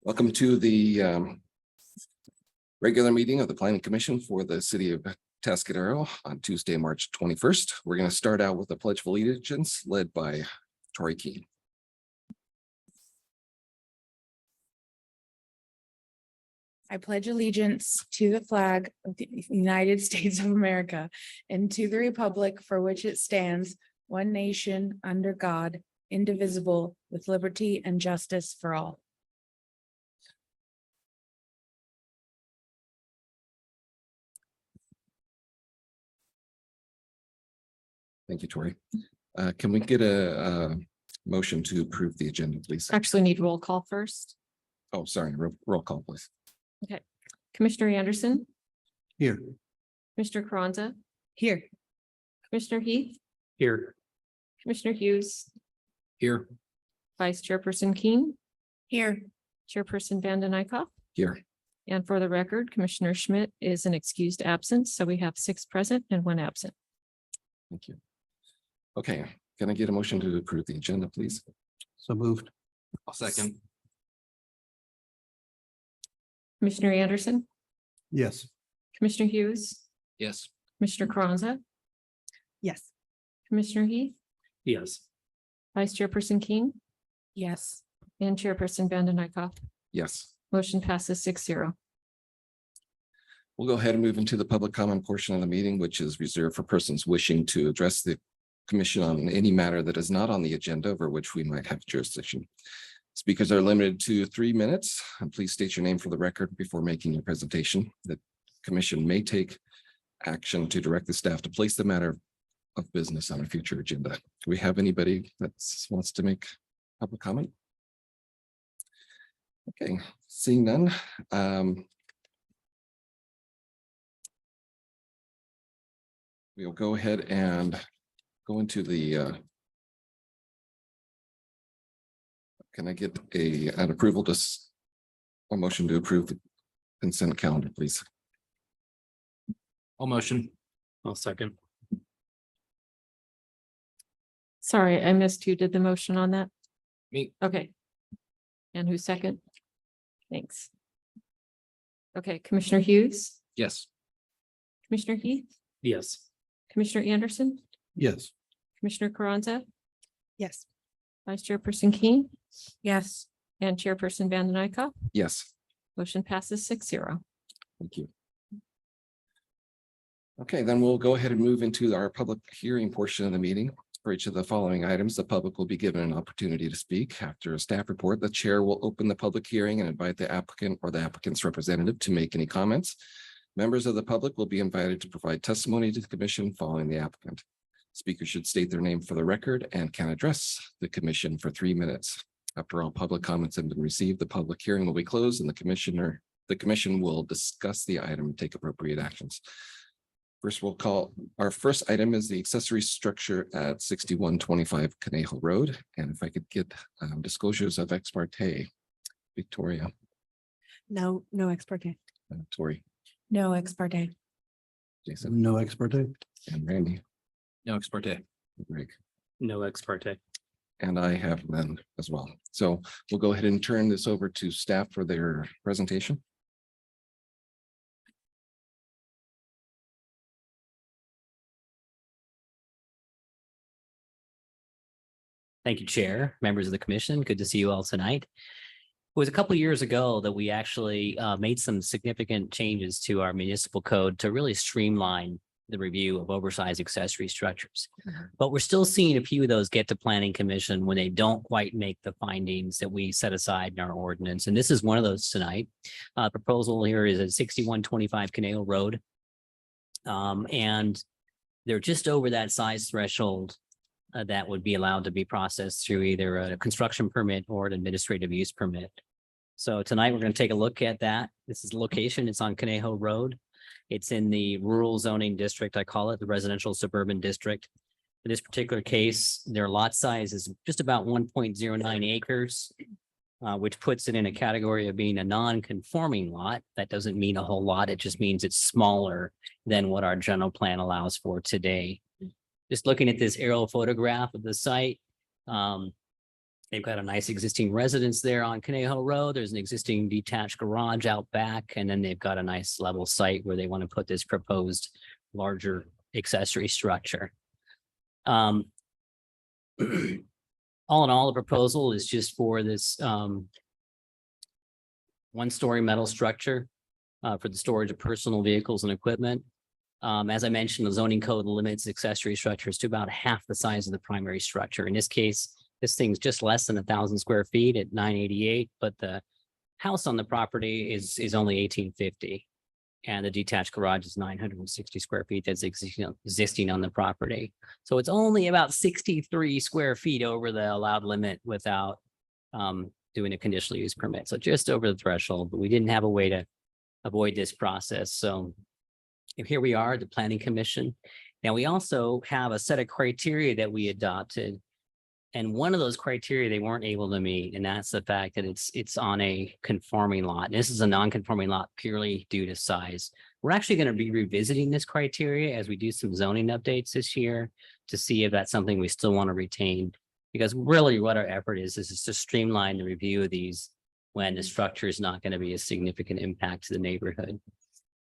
Welcome to the regular meeting of the Planning Commission for the city of Tascadero on Tuesday, March 21st. We're going to start out with the Pledge of Allegiance led by Tori Keene. I pledge allegiance to the flag of the United States of America and to the republic for which it stands, one nation, under God, indivisible, with liberty and justice for all. Thank you, Tori. Can we get a motion to approve the agenda, please? Actually need roll call first. Oh, sorry, roll call, please. Commissioner Anderson, Here. Commissioner Carranza, Here. Commissioner Heath, Here. Commissioner Hughes, Here. Vice Chairperson Keen, Here. Chairperson Vanden Eyck. Here. And for the record, Commissioner Schmidt is an excused absence, so we have 6 present and 1 absent. Thank you. Okay, can I get a motion to approve the agenda, please? So moved. I'll second. Commissioner Anderson, Yes. Commissioner Hughes, Yes. Commissioner Carranza, Yes. Commissioner Heath, Yes. Vice Chairperson Keen, Yes. and Chairperson Vanden Eyck. Yes. Motion passes 6-0. We'll go ahead and move into the public comment portion of the meeting, which is reserved for persons wishing to address the commission on any matter that is not on the agenda over which we might have jurisdiction. Speakers are limited to 3 minutes. And please state your name for the record before making your presentation. The commission may take action to direct the staff to place the matter of business on a future agenda. Do we have anybody that wants to make public comment? Okay, seeing none. We'll go ahead and go into the can I get an approval to a motion to approve the consent calendar, please? I'll motion. I'll second. Sorry, I missed who did the motion on that. Me. Okay. And who's second? Thanks. Okay, Commissioner Hughes, Yes. Commissioner Heath, Yes. Commissioner Anderson, Yes. Commissioner Carranza, Yes. Vice Chairperson Keen, Yes. and Chairperson Vanden Eyck. Yes, Motion passes 6-0. thank you. Okay, then we'll go ahead and move into our public hearing portion of the meeting. For each of the following items, the public will be given an opportunity to speak. After a staff report, the chair will open the public hearing and invite the applicant or the applicant's representative to make any comments. Members of the public will be invited to provide testimony to the commission following the applicant. Speakers should state their name for the record and can address the commission for 3 minutes. After all public comments have been received, the public hearing will be closed and the commission will discuss the item and take appropriate actions. First, our first item is the accessory structure at 6125 Conejo Road. And if I could get disclosures of ex parte, Victoria, No ex parte. Tori, No ex parte. Jason, No ex parte. and Randy, No ex parte. Greg. No ex parte. And I have none as well. So we'll go ahead and turn this over to staff for their presentation. Thank you, Chair, members of the commission. Good to see you all tonight. It was a couple of years ago that we actually made some significant changes to our municipal code to really streamline the review of oversized accessory structures. But we're still seeing a few of those get to planning commission when they don't quite make the findings that we set aside in our ordinance. And this is one of those tonight. Proposal here is at 6125 Conejo Road. And they're just over that size threshold that would be allowed to be processed through either a construction permit or an administrative use permit. So tonight we're going to take a look at that. This is the location. It's on Conejo Road. It's in the rural zoning district. I call it the residential suburban district. In this particular case, their lot size is just about 1.09 acres, which puts it in a category of being a non-conforming lot. That doesn't mean a whole lot. It just means it's smaller than what our general plan allows for today. Just looking at this aerial photograph of the site, They've got a nice existing residence there on Conejo Road. There's an existing detached garage out back, and then they've got a nice level site where they want to put this proposed larger accessory structure. All in all, the proposal is just for this one-story metal structure for the storage of personal vehicles and equipment. As I mentioned, the zoning code limits accessory structures to about half the size of the primary structure. In this case, this thing's just less than 1,000 square feet at 988, but the house on the property is only 1,850. And the detached garage is 960 square feet that's existing on the property. So it's only about 63 square feet over the allowed limit without doing a conditional use permit. So just over the threshold, but we didn't have a way to avoid this process. So here we are, the Planning Commission. Now, we also have a set of criteria that we adopted. And one of those criteria they weren't able to meet, and that's the fact that it's on a conforming lot. This is a non-conforming lot purely due to size. We're actually going to be revisiting this criteria as we do some zoning updates this year to see if that's something we still want to retain. Because really what our effort is to streamline the review of these when the structure is not going to be a significant impact to the neighborhood.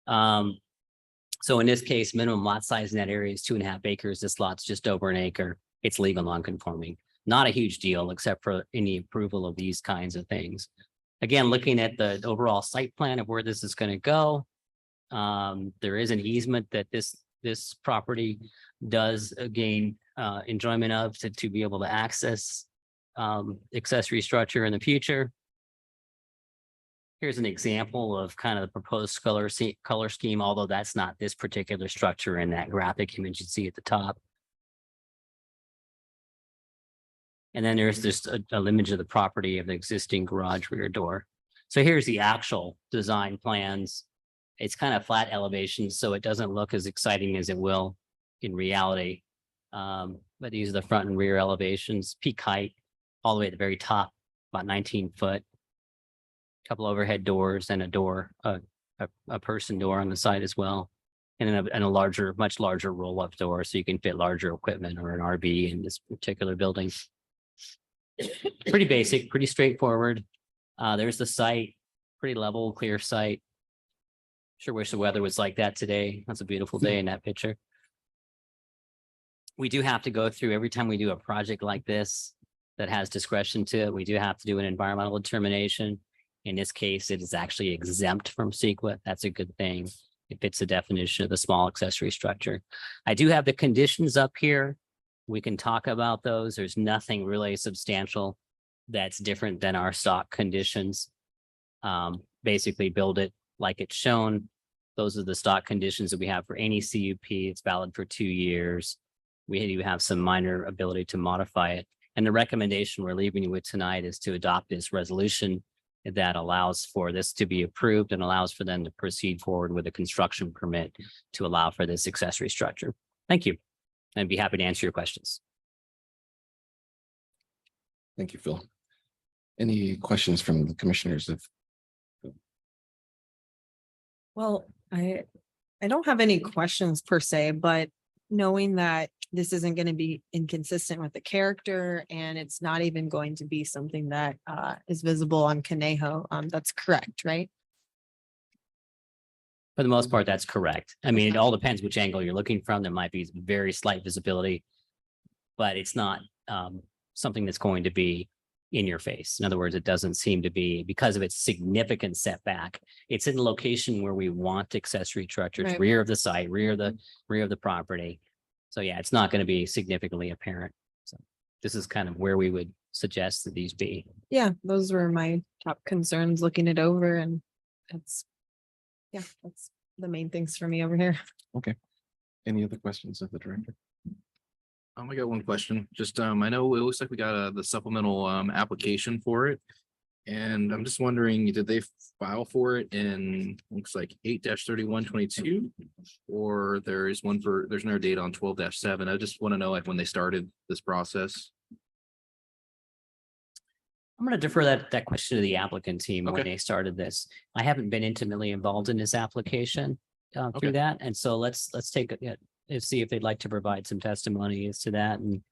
So in this case, minimum lot size in that area is 2.5 acres. This lot's just over an acre. It's legal non-conforming. Not a huge deal, except for any approval of these kinds of things. Again, looking at the overall site plan of where this is going to go. There is an easement that this property does gain enjoyment of to be able to access accessory structure in the future. Here's an example of kind of the proposed color scheme, although that's not this particular structure in that graphic image you see at the top. And then there's just an image of the property of the existing garage rear door. So here's the actual design plans. It's kind of flat elevation, so it doesn't look as exciting as it will in reality. But these are the front and rear elevations, peak height, all the way at the very top, about 19 foot. Couple overhead doors and a door, a person door on the side as well. And then a larger, much larger roll-up door, so you can fit larger equipment or an RV in this particular building. Pretty basic, pretty straightforward. There's the site, pretty level, clear site. Sure wish the weather was like that today. That's a beautiful day in that picture. We do have to go through every time we do a project like this that has discretion to it. We do have to do an environmental determination. In this case, it is actually exempt from CEQA. That's a good thing. It fits the definition of the small accessory structure. I do have the conditions up here. We can talk about those. There's nothing really substantial that's different than our stock conditions. Basically build it like it's shown. Those are the stock conditions that we have for any CUP. It's valid for 2 years. We do have some minor ability to modify it. And the recommendation we're leaving you with tonight is to adopt this resolution that allows for this to be approved and allows for them to proceed forward with a construction permit to allow for this accessory structure. Thank you. I'd be happy to answer your questions. Thank you, Phil. Any questions from the commissioners of? Well, I don't have any questions per se, but knowing that this isn't going to be inconsistent with the character and it's not even going to be something that is visible on Conejo, that's correct, right? For the most part, that's correct. I mean, it all depends which angle you're looking from. There might be very slight visibility, but it's not something that's going to be in your face. In other words, it doesn't seem to be, because of its significant setback. It's in the location where we want accessory structures, Right. rear of the site, rear of the property. So yeah, it's not going to be significantly apparent. So this is kind of where we would suggest that these be. Yeah, those were my top concerns looking it over, and that's the main things for me over here. Any other questions of the director? I got one question. Just, I know it looks like we got the supplemental application for it. And I'm just wondering, did they file for it in, looks like 8-3122? Or there's another date on 12-7. I just want to know like when they started this process. I'm going to defer that question to the applicant team when Okay. they started this. I haven't been intimately involved in this application Okay. through that. And so let's take and see if they'd like to provide some testimony as to that. And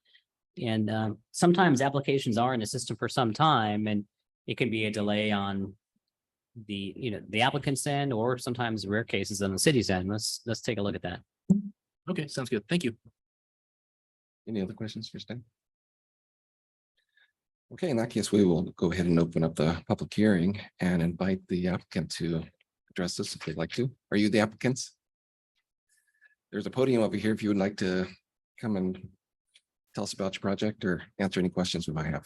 And sometimes applications are in the system for some time and it can be a delay on the applicant's end, or sometimes rare cases on the city's end. Let's take a look at that. Okay, sounds good. Thank you. Any other questions for Stan? Okay, in that case, we will go ahead and open up the public hearing and invite the applicant to address this if they'd like to. Are you the applicants? There's a podium over here if you would like to come and tell us about your project or answer any questions we might have.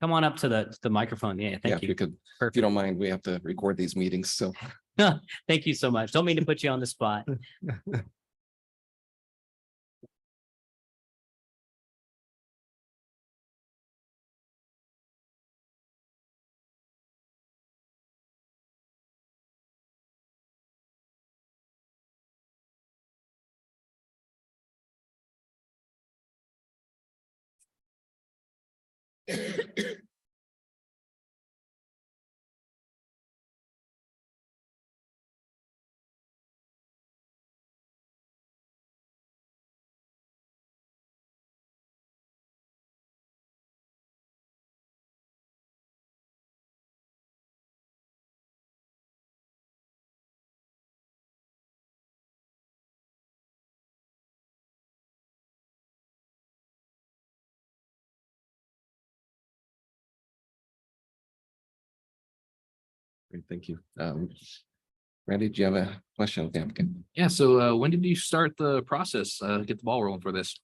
Come on up to the microphone. Yeah, Yeah, thank if you you. could, if you Perfect. don't mind, we have to record these meetings, so. Thank you so much. Don't mean to put you on the spot. Great, thank you. Randy, do you have a question of the applicant? Yeah, so when did you start the process, get the ball rolling for this?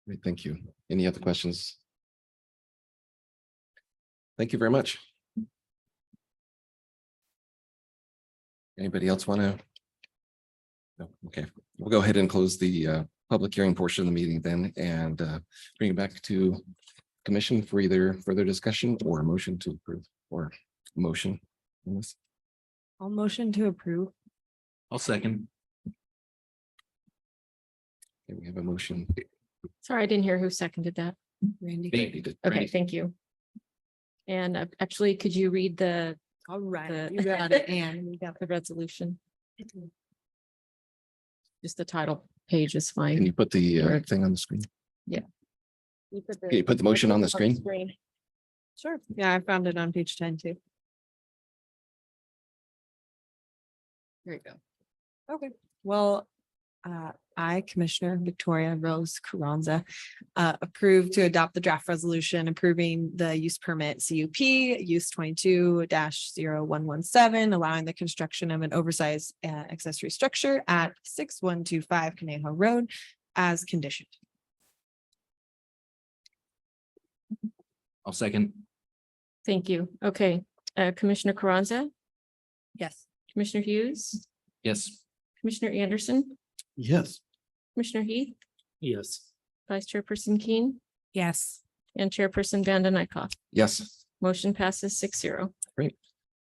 Great, thank you. Any other questions? Thank you very much. Anybody else want to? No, okay, we'll go ahead and close the public hearing portion of the meeting then and bring it back to commission for either further discussion or a motion to approve or motion. on this. I'll motion to approve. I'll second. Okay, we have a motion. Sorry, I didn't hear who seconded that. Randy. Randy did. Okay, Randy. thank you. And actually, could you read the All right, The- you got it, and we got the resolution? Just the title page is Can fine. you put the Sure. thing on the screen? You Can you put the motion on the screen? Sure. Yeah, I found it on page 10 too. There you go. Okay, well, I, Commissioner Victoria Rose Carranza, approve to adopt the draft resolution approving the use permit CUP use 22-0117, allowing the construction of an oversized accessory structure at 6125 Conejo Road as conditioned. I'll second. Thank you. Okay, Commissioner Carranza, Yes. Commissioner Hughes, Yes. Commissioner Anderson, Yes. Commissioner Heath, Yes. Vice Chairperson Keen, Yes. and Chairperson Vanden Eyck. Yes, Motion passes 6-0.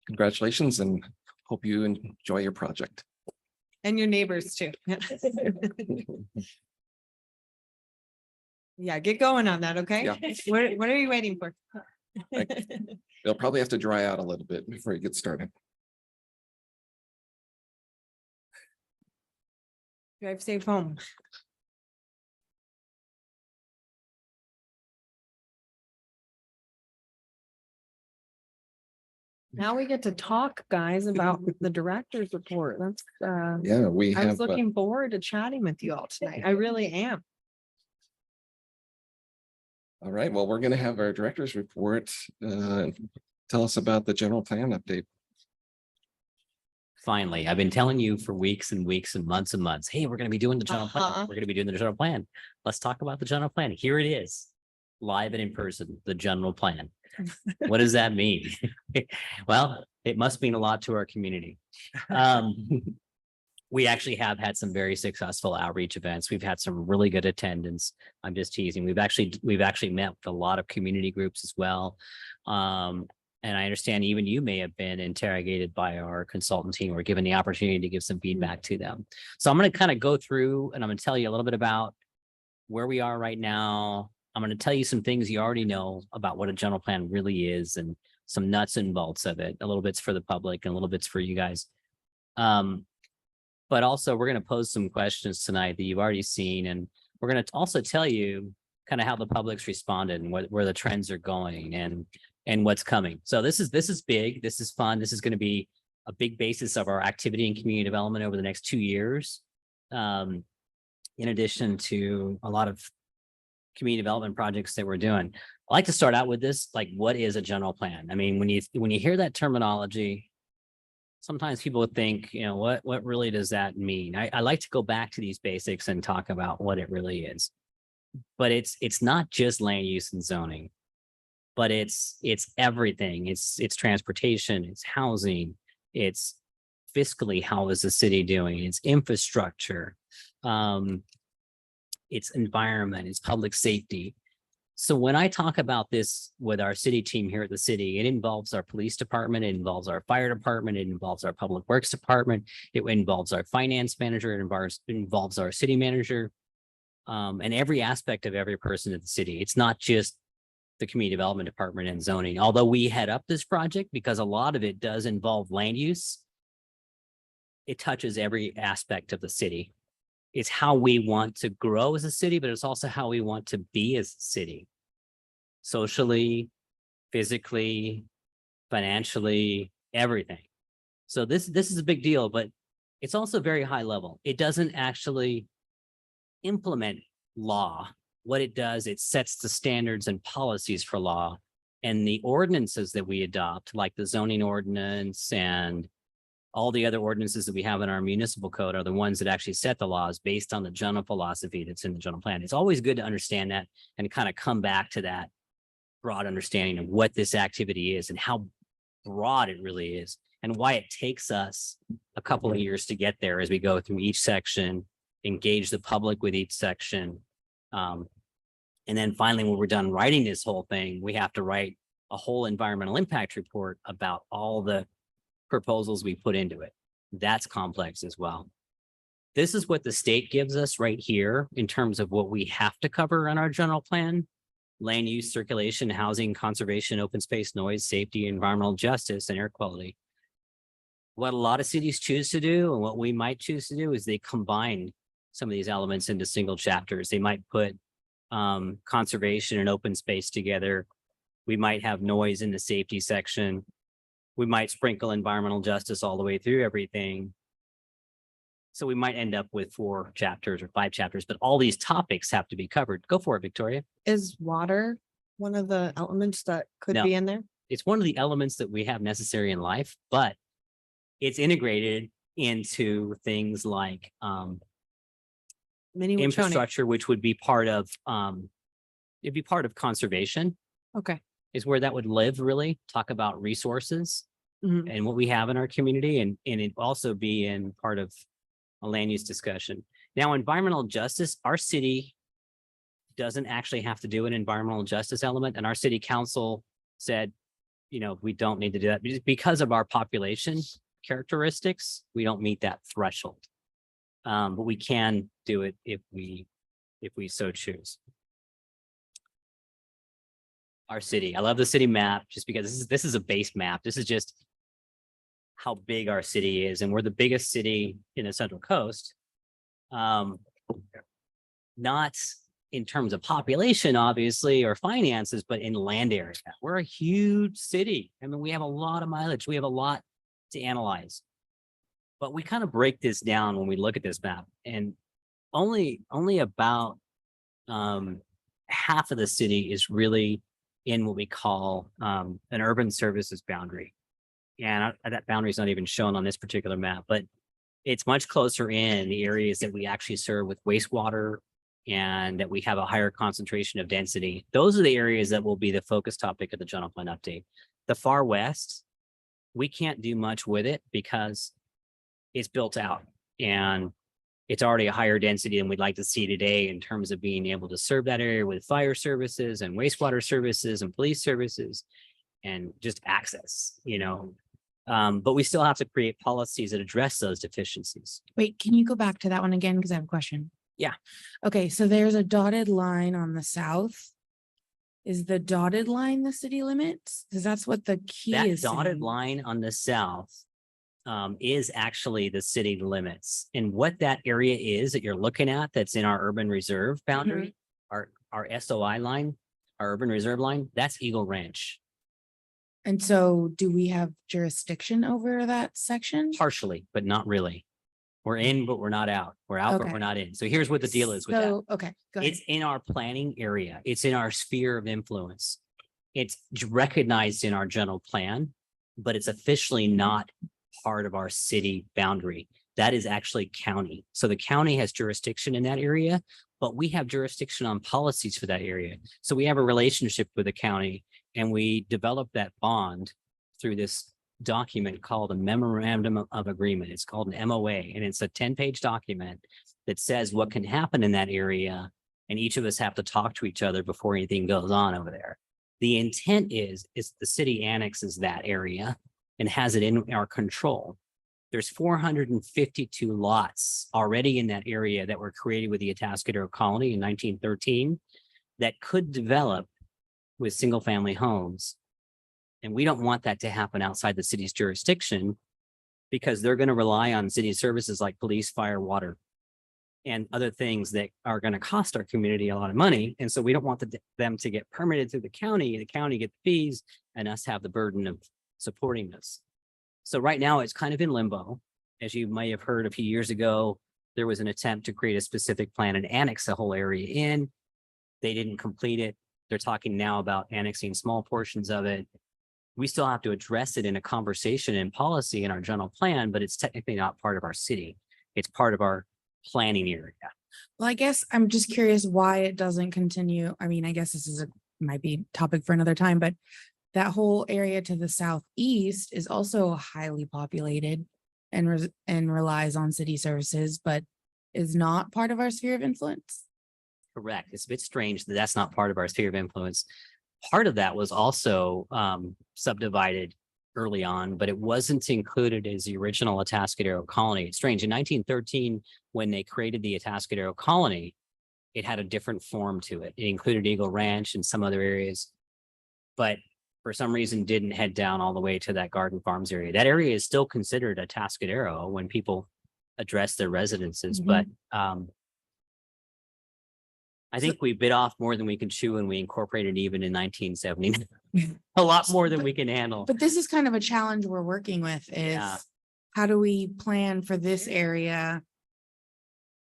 congratulations and hope you enjoy your project. And your neighbors too. Yeah, get going on that, okay? Yeah. What are you waiting for? They'll probably have to dry out a little bit before you get started. Drive safe home. Now we get to talk, guys, about the director's report. That's, Yeah, we I was have, looking forward to chatting with you all tonight. I really am. all right, well, we're gonna have our director's report. Tell us about the general plan update. Finally, I've been telling you for weeks and weeks and months, hey, we're gonna be doing the general plan. Uh-huh. We're gonna be doing the general plan. Let's talk about the general plan. Here it is. Live and in person, the general plan. What does that mean? Well, it must mean a lot to our community. We actually have had some very successful outreach events. We've had some really good attendance. I'm just teasing. We've actually met with a lot of community groups as well. And I understand even you may have been interrogated by our consultant team or given the opportunity to give some feedback to them. So I'm going to kind of go through and I'm going to tell you a little bit about where we are right now. I'm going to tell you some things you already know about what a general plan really is and some nuts and bolts of it. A little bit's for the public and a little bit's for you guys. But also we're going to pose some questions tonight that you've already seen. And we're going to also tell you kind of how the public's responded and where the trends are going and what's coming. So this is big. This is fun. This is going to be a big basis of our activity and community development over the next 2 years. In addition to a lot of community development projects that we're doing. I like to start out with this, like, what is a general plan? I mean, when you hear that terminology, sometimes people would think, you know, what really does that mean? I like to go back to these basics and talk about what it really is. But it's not just land use and zoning, but it's everything. It's transportation, it's housing, it's fiscally, how is the city doing? It's infrastructure, it's environment, it's public safety. So when I talk about this with our city team here at the city, it involves our police department, it involves our fire department, it involves our public works department, it involves our finance manager, it involves our city manager, and every aspect of every person in the city. It's not just the community development department and zoning, although we head up this project because a lot of it does involve land use. It touches every aspect of the city. It's how we want to grow as a city, but it's also how we want to be as a city. Socially, physically, financially, everything. So this is a big deal, but it's also very high level. It doesn't actually implement law. What it does, it sets the standards and policies for law, and the ordinances that we adopt, like the zoning ordinance and all the other ordinances that we have in our municipal code, are the ones that actually set the laws based on the general philosophy that's in the general plan. It's always good to understand that and kind of come back to that broad understanding of what this activity is and how broad it really is and why it takes us a couple of years to get there as we go through each section, engage the public with each section. And then finally, when we're done writing this whole thing, we have to write a whole environmental impact report about all the proposals we put into it. That's complex as well. This is what the state gives us right here in terms of what we have to cover in our general plan: land use, circulation, housing, conservation, open space, noise, safety, environmental justice, and air quality. What a lot of cities choose to do, and what we might choose to do, is they combine some of these elements into single chapters. They might put conservation and open space together. We might have noise in the safety section. We might sprinkle environmental justice all the way through everything. So we might end up with 4 chapters or 5 chapters, but all these topics have to be covered. Go for it, Victoria. Is water one of the elements that could No. be in there? It's one of the elements that we have necessary in life, but it's integrated into things like Mini Wachoni. infrastructure, which would be part of it'd be part of conservation, Okay. is where that would live, really. Talk about resources Mhm. and what we have in our community, and it also be in part of a land use discussion. Now, environmental justice, our city doesn't actually have to do an environmental justice element, and our city council said, you know, we don't need to do that because of our population characteristics. We don't meet that threshold, but we can do it if we so choose. Our city, I love the city map just because this is a base map. This is just how big our city is, and we're the biggest city in the Central Coast. Not in terms of population, obviously, or finances, but in land area. We're a huge city. I mean, we have a lot of mileage. We have a lot to analyze. But we kind of break this down when we look at this map, and only about half of the city is really in what we call an urban services boundary. and that boundary is not even shown on this particular map, but it's much closer in the areas that we actually serve with wastewater and that we have a higher concentration of density. Those are the areas that will be the focus topic of the general plan update. The far west, we can't do much with it because it's built out and it's already a higher density than we'd like to see today in terms of being able to serve that area with fire services and wastewater services and police services and just access, but we still have to create policies that address those deficiencies. Wait, can you go back to that one again? Because I have a question. Yeah. Okay, so there's a dotted line on the south. Is the dotted line the city limits? Because that's what the key That is. dotted saying. line on the south is actually the city limits. And what that area is that you're looking at, that's in our urban reserve boundary, our SOI line, our urban reserve line, that's Eagle Ranch. And so do we have jurisdiction over that section? Partially, but not really. We're in, but we're not out. We're out, but Okay. we're not in. So here's what the deal is with that. So, okay, go ahead. It's in our planning area. It's in our sphere of influence. It's recognized in our general plan, but it's officially not part of our city boundary. That is actually county. So the county has jurisdiction in that area, but we have jurisdiction on policies for that area. So we have a relationship with the county and we develop that bond through this document called a memorandum of agreement. It's called an MOA, and it's a 10-page document that says what can happen in that area. And each of us have to talk to each other before anything goes on over there. The intent is the city annexes that area and has it in our control. There's 452 lots already in that area that were created with the Atascadero Colony in 1913 that could develop with single family homes. And we don't want that to happen outside the city's jurisdiction because they're going to rely on city services like police, fire, water, and other things that are going to cost our community a lot of money. And so we don't want them to get permitted through the county get the fees, and us have the burden of supporting this. So right now it's kind of in limbo. As you may have heard a few years ago, there was an attempt to create a specific plan and annex the whole area in. They didn't complete it. They're talking now about annexing small portions of it. We still have to address it in a conversation and policy in our general plan, but it's technically not part of our city. It's part of our planning area. Well, I guess I'm just curious why it doesn't continue. I mean, I guess this is might be topic for another time, but that whole area to the southeast is also highly populated and relies on city services, but is not part of our sphere of influence. Correct. It's a bit strange that that's not part of our sphere of influence. Part of that was also subdivided early on, but it wasn't included as the original Atascadero Colony. It's strange. In 1913, when they created the Atascadero Colony, it had a different form to it. It included Eagle Ranch and some other areas, but for some reason didn't head down all the way to that Garden Farms area. That area is still considered Atascadero when people address their residences, but I think we bit off more than we can chew and we incorporated even in 1970. A lot more than we can handle. But this is kind of a challenge we're working with is Yeah. how do we plan for this area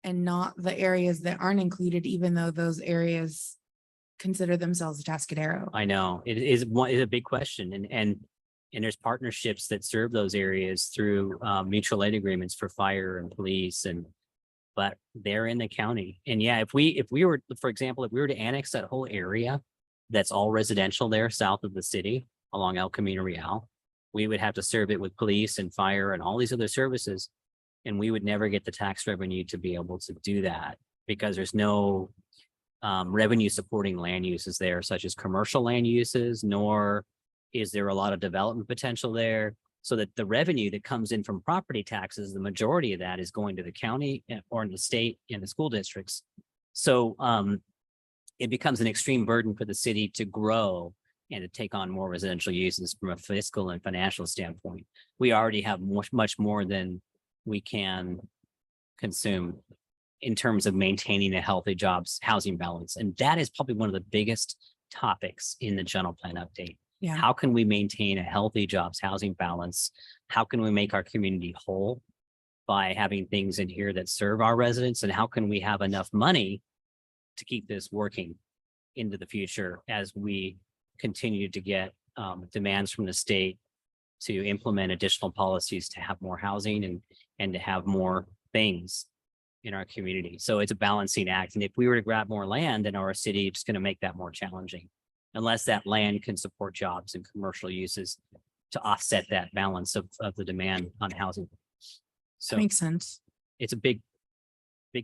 and not the areas that aren't included, even though those areas consider themselves Atascadero? I know it is a big question, and there's partnerships that serve those areas through mutual aid agreements for fire and police, but they're in the county. And yeah, if we were, for example, if we were to annex that whole area that's all residential there south of the city along El Camino Real, we would have to serve it with police and fire and all these other services. And we would never get the tax revenue to be able to do that because there's no revenue supporting land uses there, such as commercial land uses, nor is there a lot of development potential there. So that the revenue that comes in from property taxes, the majority of that is going to the county or in the state and the school districts. So it becomes an extreme burden for the city to grow and to take on more residential uses from a fiscal and financial standpoint. We already have much more than we can consume in terms of maintaining a healthy jobs housing balance. And that is probably one of the biggest topics in the general plan update. Yeah. How can we maintain a healthy jobs housing balance? How can we make our community whole by having things in here that serve our residents? And how can we have enough money to keep this working into the future as we continue to get demands from the state to implement additional policies to have more housing and to have more things in our community. So it's a balancing act. And if we were to grab more land in our city, it's going to make that more challenging unless that land can support jobs and commercial uses to offset that balance of the demand on housing. So Makes sense. it's a big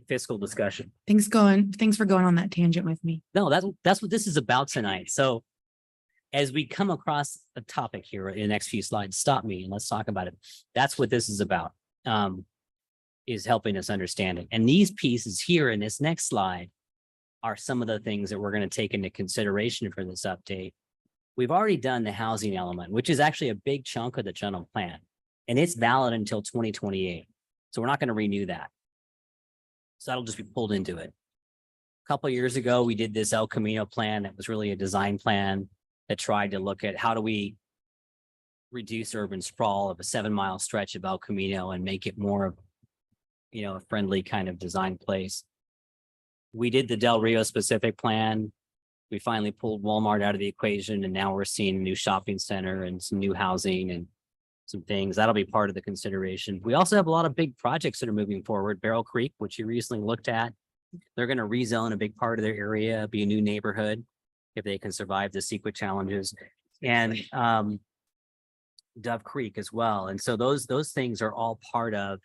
fiscal discussion. Thanks for going on that tangent with me. No, that's what this is about tonight. So as we come across a topic here in the next few slides, stop me and let's talk about it. That's what this is about, is helping us understand it. And these pieces here in this next slide are some of the things that we're going to take into consideration for this update. We've already done the housing element, which is actually a big chunk of the general plan, and it's valid until 2028. So we're not going to renew that. So that'll just be pulled into it. A couple of years ago, we did this El Camino plan that was really a design plan that tried to look at how do we reduce urban sprawl of a 7-mile stretch of El Camino and make it more of, a friendly kind of design place. We did the Del Rio specific plan. We finally pulled Walmart out of the equation, and now we're seeing a new shopping center and some new housing and some things that'll be part of the consideration. We also have a lot of big projects that are moving forward. Barrel Creek, which you recently looked at, they're going to rezone a big part of their area, be a new neighborhood if they can survive the CEQA challenges, and Dove Creek as well. And so those things are all part of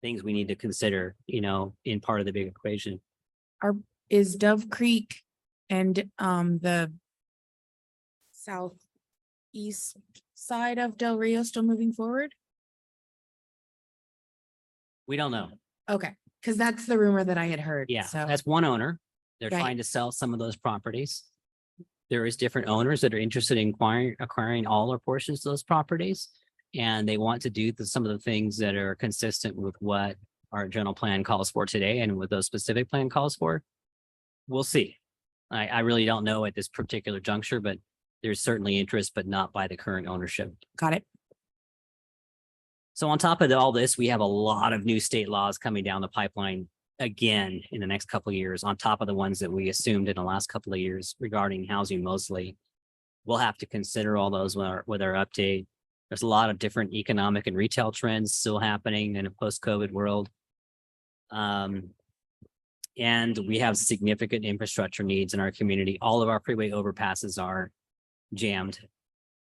things we need to consider, in part of the big equation. Is Dove Creek and the southeast side of Del Rio still moving forward? We don't know. Okay, because that's the rumor that I had heard. Yeah, So that's one owner. They're Right. trying to sell some of those properties. There is different owners that are interested in acquiring all or portions of those properties. And they want to do some of the things that are consistent with what our general plan calls for today and what those specific plan calls for. We'll see. I really don't know at this particular juncture, but there's certainly interest, but not by the current ownership. got it. So on top of all this, we have a lot of new state laws coming down the pipeline again in the next couple of years, on top of the ones that we assumed in the last couple of years regarding housing mostly. We'll have to consider all those with our update. There's a lot of different economic and retail trends still happening in a post-COVID world. And we have significant infrastructure needs in our community. All of our freeway overpasses are jammed.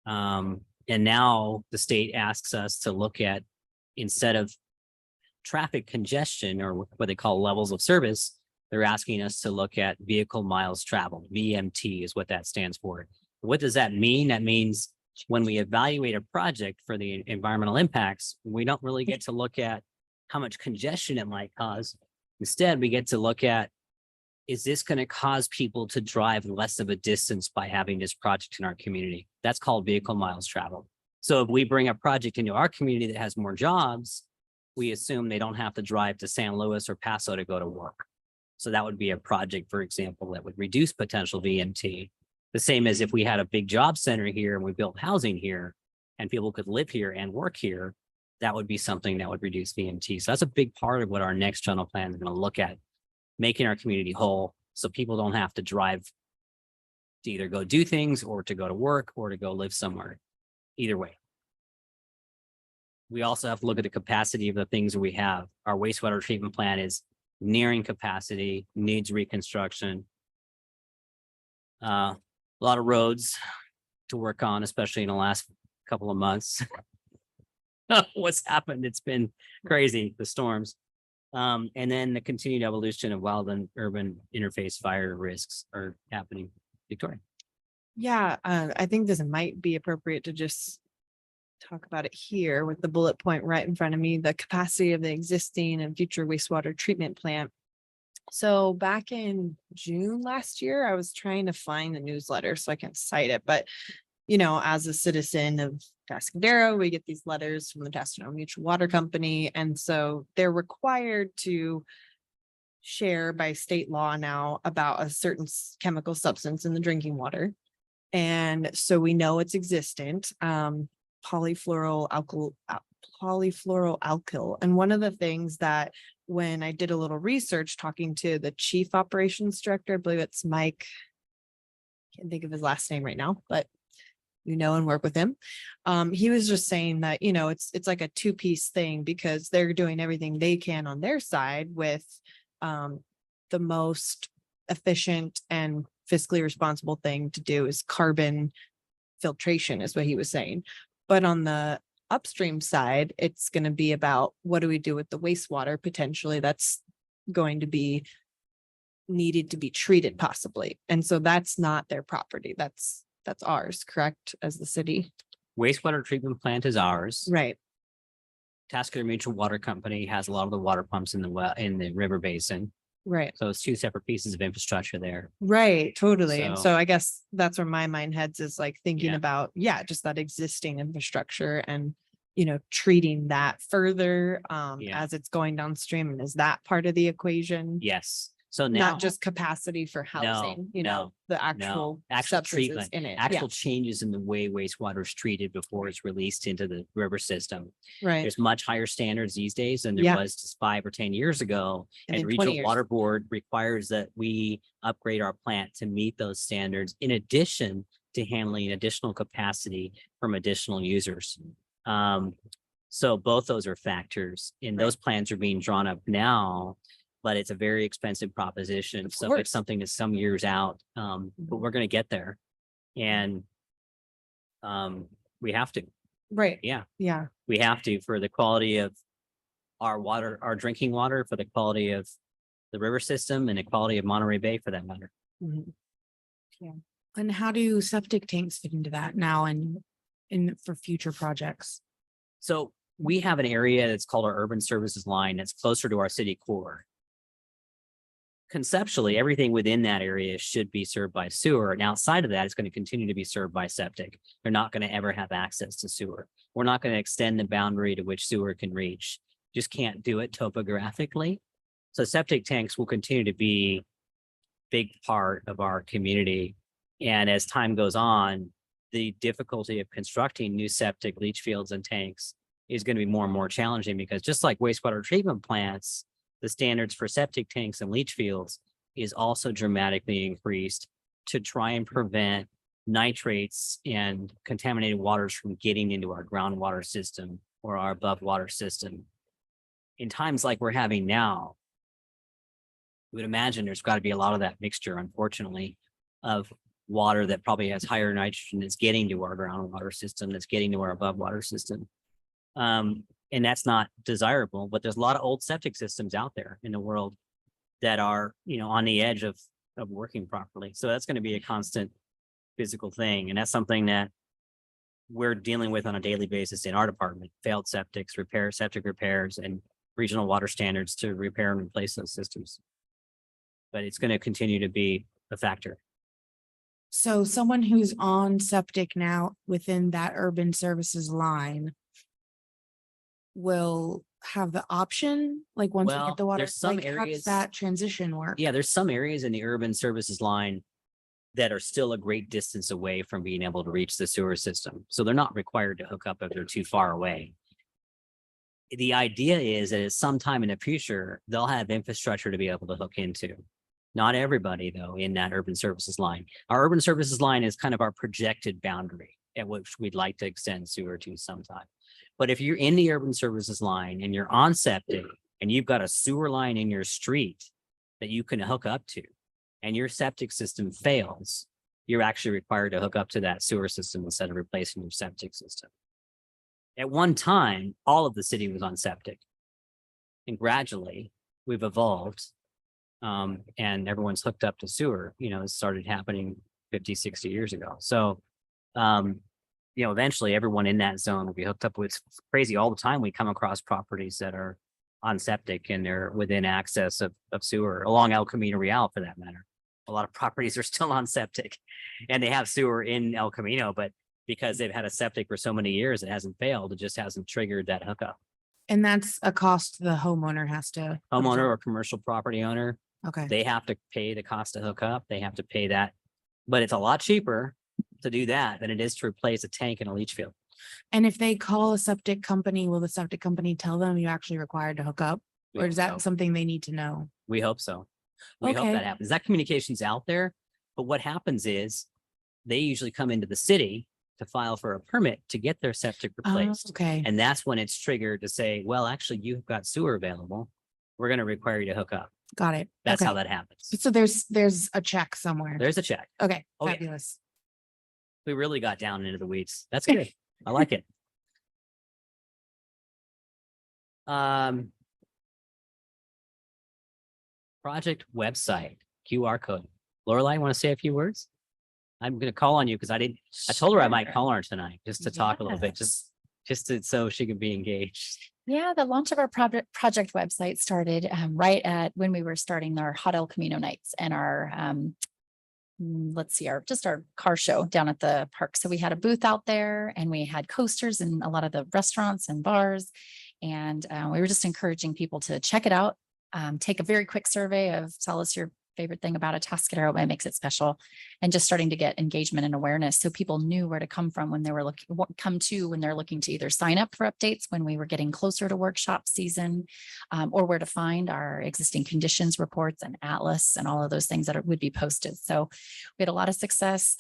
And now the state asks us to look at, instead of traffic congestion or what they call levels of service, they're asking us to look at vehicle miles traveled. VMT is what that stands for. What does that mean? That means when we evaluate a project for the environmental impacts, we don't really get to look at how much congestion it might cause. Instead, we get to look at, is this going to cause people to drive less of a distance by having this project in our community? That's called vehicle miles traveled. So if we bring a project into our community that has more jobs, we assume they don't have to drive to San Luis or Paso to go to work. So that would be a project, for example, that would reduce potential VMT. The same as if we had a big job center here and we built housing here and people could live here and work here, that would be something that would reduce VMT. So that's a big part of what our next general plan is going to look at, making our community whole so people don't have to drive to either go do things or to go to work or to go live somewhere. Either way. We also have to look at the capacity of the things that we have. Our wastewater treatment plant is nearing capacity, needs reconstruction. A lot of roads to work on, especially in the last couple of months. What's happened? It's been crazy, the storms. And then the continued evolution of wild and urban interface fire risks are happening. Victoria. Yeah, I think this might be appropriate to just talk about it here with the bullet point right in front of me, the capacity of the existing and future wastewater treatment plant. So back in June last year, I was trying to find the newsletter so I can cite it, but as a citizen of Tascadero, we get these letters from the Tascadero Mutual Water Company. And so they're required to share by state law now about a certain chemical substance in the drinking water. And so we know it's existent, polyfluoroalkyl. And one of the things that when I did a little research talking to the chief operations director, I believe it's Mike, can't think of his last name right now, but you know, and work with him. He was just saying that, you know, it's like a two-piece thing because they're doing everything they can on their side with the most efficient and fiscally responsible thing to do is carbon filtration is what he was saying. But on the upstream side, it's going to be about what do we do with the wastewater potentially that's going to be needed to be treated possibly. And so that's not their property. That's ours, correct, as the city? Wastewater treatment plant is ours. Right. Tasker Mutual Water Company has a lot of the water pumps in the well, in the river basin. Right. So it's two separate pieces of infrastructure there. Right, totally. And So- so I guess that's where my mind heads is like thinking Yeah. about, yeah, just that existing infrastructure and, you know, treating that further Yeah. as it's going downstream. And is that part of the equation? Yes. So now. Not just capacity for housing, you know, the actual actual substances treatment, in it. Yeah, actual changes in the way wastewater is treated before it's released into the river system. right. There's much higher standards these days than there Yeah. was just 5 or 10 years ago. And And in 20 Regional years. Water Board requires that we upgrade our plant to meet those standards in addition to handling additional capacity from additional users. So both those are factors and Right. those plans are being drawn up now, but it's a very expensive proposition. Of So course. it's something that's some years out, but we're going to get there. And we have to, Right. yeah. Yeah. We have to for the quality of our water, our drinking water, for the quality of the river system and the quality of Monterey Bay for that matter. Mhm. And how do septic tanks fit into that now and for future projects? So we have an area that's called our urban services line that's closer to our city core. Conceptually, everything within that area should be served by sewer. And outside of that, it's going to continue to be served by septic. They're not going to ever have access to sewer. We're not going to extend the boundary to which sewer can reach. Just can't do it topographically. So septic tanks will continue to be a big part of our community. And as time goes on, the difficulty of constructing new septic leach fields and tanks is going to be more and more challenging because just like wastewater treatment plants, the standards for septic tanks and leach fields is also dramatically increased to try and prevent nitrates and contaminated waters from getting into our groundwater system or our above water system. In times like we're having now, you would imagine there's got to be a lot of that mixture, unfortunately, of water that probably has higher nitrogen that's getting to our groundwater system, that's getting to our above water system. And that's not desirable, but there's a lot of old septic systems out there in the world that are, you know, on the edge of working properly. So that's going to be a constant physical thing. And that's something that we're dealing with on a daily basis in our department, failed septics, septic repairs, and regional water standards to repair and replace those systems. But it's going to continue to be a factor. So someone who's on septic now within that urban services line will have the option, like once we Well, get the water, there's some like how does areas- that transition work? Yeah, there's some areas in the urban services line that are still a great distance away from being able to reach the sewer system. So they're not required to hook up if they're too far away. The idea is that at some time in the future, they'll have infrastructure to be able to hook into. Not everybody, though, in that urban services line. Our urban services line is kind of our projected boundary at which we'd like to extend sewer to sometime. But if you're in the urban services line and you're on septic and you've got a sewer line in your street that you can hook up to, and your septic system fails, you're actually required to hook up to that sewer system instead of replacing your septic system. At one time, all of the city was on septic. And gradually, we've evolved. And everyone's hooked up to sewer, you know, it started happening 50, 60 years ago. So, you know, eventually everyone in that zone will be hooked up with. It's crazy all the time. We come across properties that are on septic and they're within access of sewer along El Camino Real for that matter. A lot of properties are still on septic and they have sewer in El Camino, but because they've had a septic for so many years, it hasn't failed. It just hasn't triggered that hookup. And that's a cost the homeowner has to. Homeowner or commercial property owner, Okay, they have to pay the cost to hook up. They have to pay that. But it's a lot cheaper to do that than it is to replace a tank in a leach field. and if they call a septic company, will the septic company tell them you're actually required to hook up? We Or hope is that so. something they need to know? We hope so. We hope Okay. that happens. That communication's out there. But what happens is they usually come into the city to file for a permit to get their septic Oh, replaced. okay, And that's when it's triggered to say, well, actually, you've got sewer available. We're going to require you to hook up. got it. That's Okay. how that happens. So there's a check somewhere. There's a check. Okay, Oh, yeah. fabulous. We really got down into the weeds. That's good. I like it. Project website, QR code. Lorelai, want to say a few words? I'm gonna call on you because I told her I might call her tonight just to talk a little bit, so she can be engaged. Yeah, the launch of our project website started right at when we were starting our Hot El Camino nights and our let's see, our car show down at the park. So we had a booth out there and we had coasters in a lot of the restaurants and bars. And we were just encouraging people to check it out. Take a very quick survey of tell us your favorite thing about Atascadero, what makes it special, and just starting to get engagement and awareness. So people knew where to come from when they were when they're looking to either sign up for updates when we were getting closer to workshop season, or where to find our existing conditions reports and atlas and all of those things that would be posted. So we had a lot of success.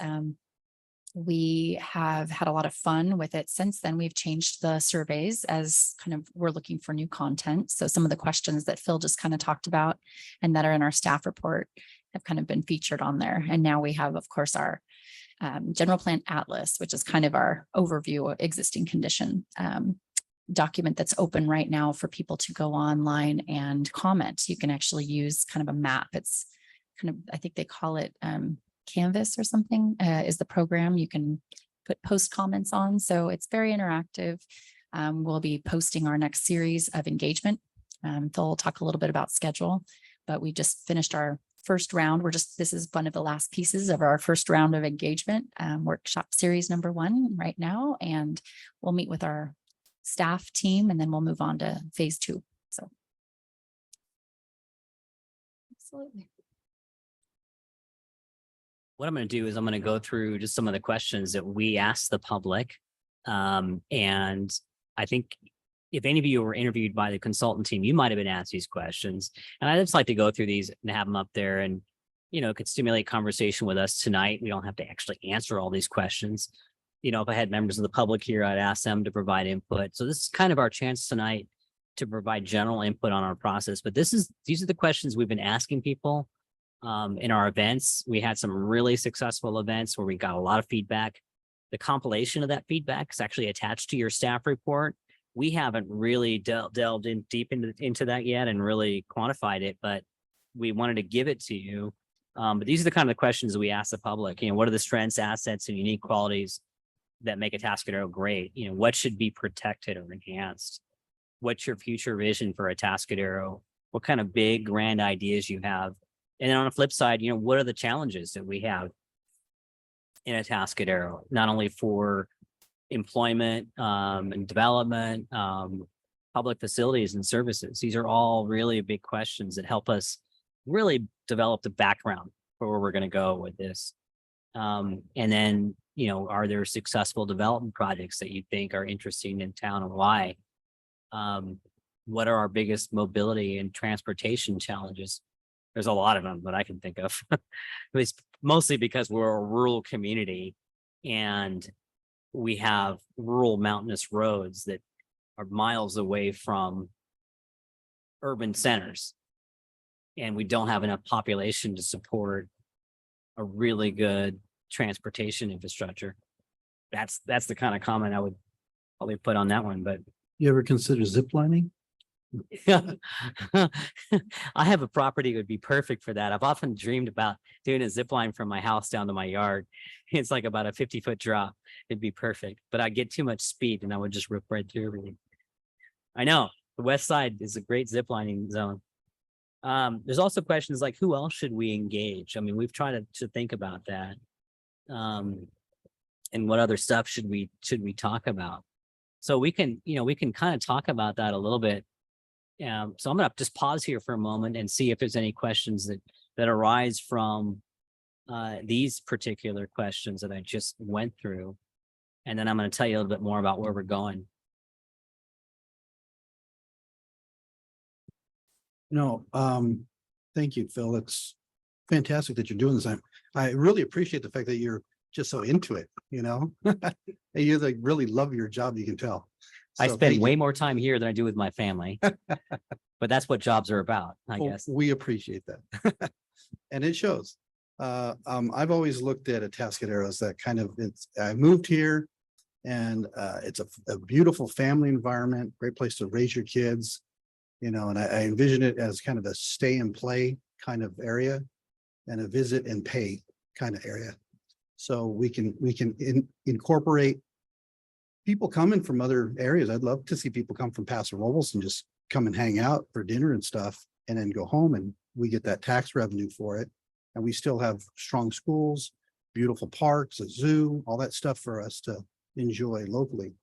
We have had a lot of fun with it since then. We've changed the surveys as kind of we're looking for new content. So some of the questions that Phil just kind of talked about and that are in our staff report have kind of been featured on there. And now we have, of course, our general plan atlas, which is kind of our overview of existing condition document that's open right now for people to go online and comment. You can actually use kind of a map. It's kind of, I think they call it Canvas or something is the program you can put post comments on. So it's very interactive. We'll be posting our next series of engagement. Phil will talk a little bit about schedule, but we just finished our first round. This is one of the last pieces of our first round of engagement workshop series number 1 right now. And we'll meet with our staff team and then we'll move on to phase 2. So. Absolutely. What I'm going to do is I'm going to go through just some of the questions that we asked the public. And I think if any of you were interviewed by the consultant team, you might have been asked these questions. And I just like to go through these and have them up there and, it could stimulate conversation with us tonight. We don't have to actually answer all these questions. If I had members of the public here, I'd ask them to provide input. So this is kind of our chance tonight to provide general input on our process. But these are the questions we've been asking people. In our events. We had some really successful events where we got a lot of feedback. The compilation of that feedback is actually attached to your staff report. We haven't really delved in deep into that yet and really quantified it, but we wanted to give it to you. But these are the kind of questions that we ask the public. What are the strengths, assets, and unique qualities that make Atascadero great? What should be protected or enhanced? What's your future vision for Atascadero? What kind of big, grand ideas you have? And then on the flip side, what are the challenges that we have in Atascadero, not only for employment and development, public facilities and services? These are all really big questions that help us really develop the background for where we're going to go with this. And then, are there successful development projects that you think are interesting in town and why? What are our biggest mobility and transportation challenges? There's a lot of them that I can think of. It's mostly because we're a rural community and we have rural mountainous roads that are miles away from urban centers. And we don't have enough population to support a really good transportation infrastructure. That's the kind of comment I would probably put on that one, but You ever consider ziplining? I have a property that would be perfect for that. I've often dreamed about doing a zip line from my house down to my yard. It's like about a 50-foot drop. It'd be perfect, but I get too much speed and I would just rip right through everything. I know the west side is a great zip lining zone. There's also questions like who else should we engage? I mean, we've tried to think about that. And what other stuff should we talk about? So we can kind of talk about that a little bit. So I'm going to just pause here for a moment and see if there's any questions that arise from these particular questions that I just went through. And then I'm going to tell you a little bit more about where we're going. Thank you, Phil. It's fantastic that you're doing this. I really appreciate the fact that you're just so into it, you know? And you like really love your job, you can tell. I So spend thank you. way more time here than I do with my family. But that's what jobs are about, I Well, guess. We appreciate that. And it shows. I've always looked at Atascadero as that kind of, I moved here and it's a beautiful family environment, great place to raise your kids. You know, and I envision it as kind of a stay and play kind of area and a visit and pay kind of area. So we can incorporate people coming from other areas. I'd love to see people come from Paso Robles and just come and hang out for dinner and stuff and then go home, and we get that tax revenue for it. And we still have strong schools, beautiful parks, a zoo, all that stuff for us to enjoy locally.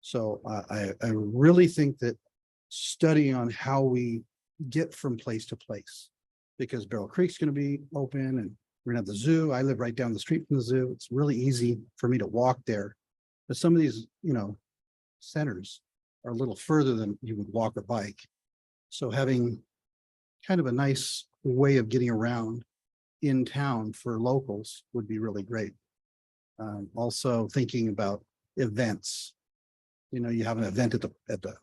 So I really think that studying on how we get from place to place, because Barrel Creek's going to be open and we're gonna have the zoo. I live right down the street from the zoo. It's really easy for me to walk there. But some of these, you know, centers are a little further than you would walk or bike. So having kind of a nice way of getting around in town for locals would be really great. Also thinking about events. You know, you have an event at the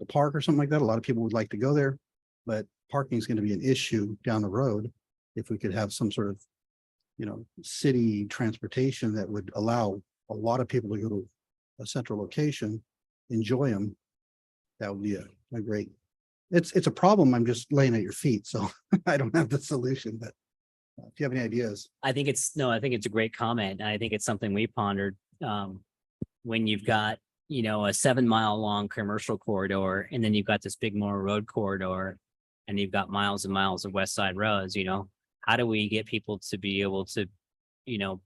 park or something like that. A lot of people would like to go there, but parking is going to be an issue down the road. If we could have some sort of, you know, city transportation that would allow a lot of people to go to a central location, enjoy them, that would be a great, it's a problem. I'm just laying at your feet, so I don't have the solution, but if you have any ideas. I think it's a great comment. And I think it's something we pondered. When you've got, you know, a 7-mile long commercial corridor, and then you've got this big Moore Road corridor, and you've got miles and miles of West Side roads, you know, how do we get people to be able to, you know,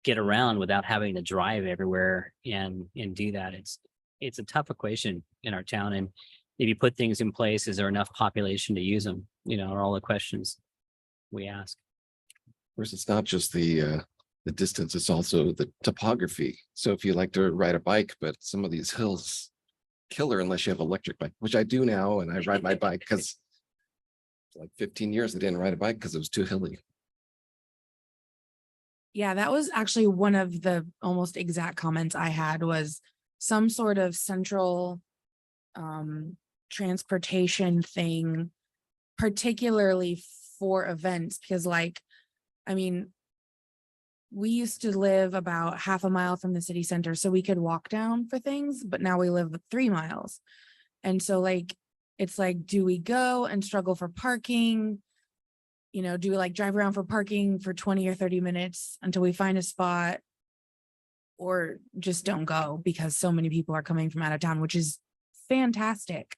get around without having to drive everywhere and do that? It's a tough equation in our town. And if you put things in place, is there enough population to use them? You know, are all the questions we ask. Of course, it's not just the distance, it's also the topography. So if you like to ride a bike, but some of these hills killer unless you have electric bike, which I do now, and I ride my bike because like 15 years I didn't ride a bike because it was too hilly. Yeah, that was actually one of the almost exact comments I had, was some sort of central transportation thing, particularly for events, because like, I mean, we used to live about half a mile from the city center, so we could walk down for things, but now we live 3 miles. And so like, it's like, do we go and struggle for parking? You know, do we like drive around for parking for 20 or 30 minutes until we find a spot? Or just don't go because so many people are coming from out of town, which is fantastic.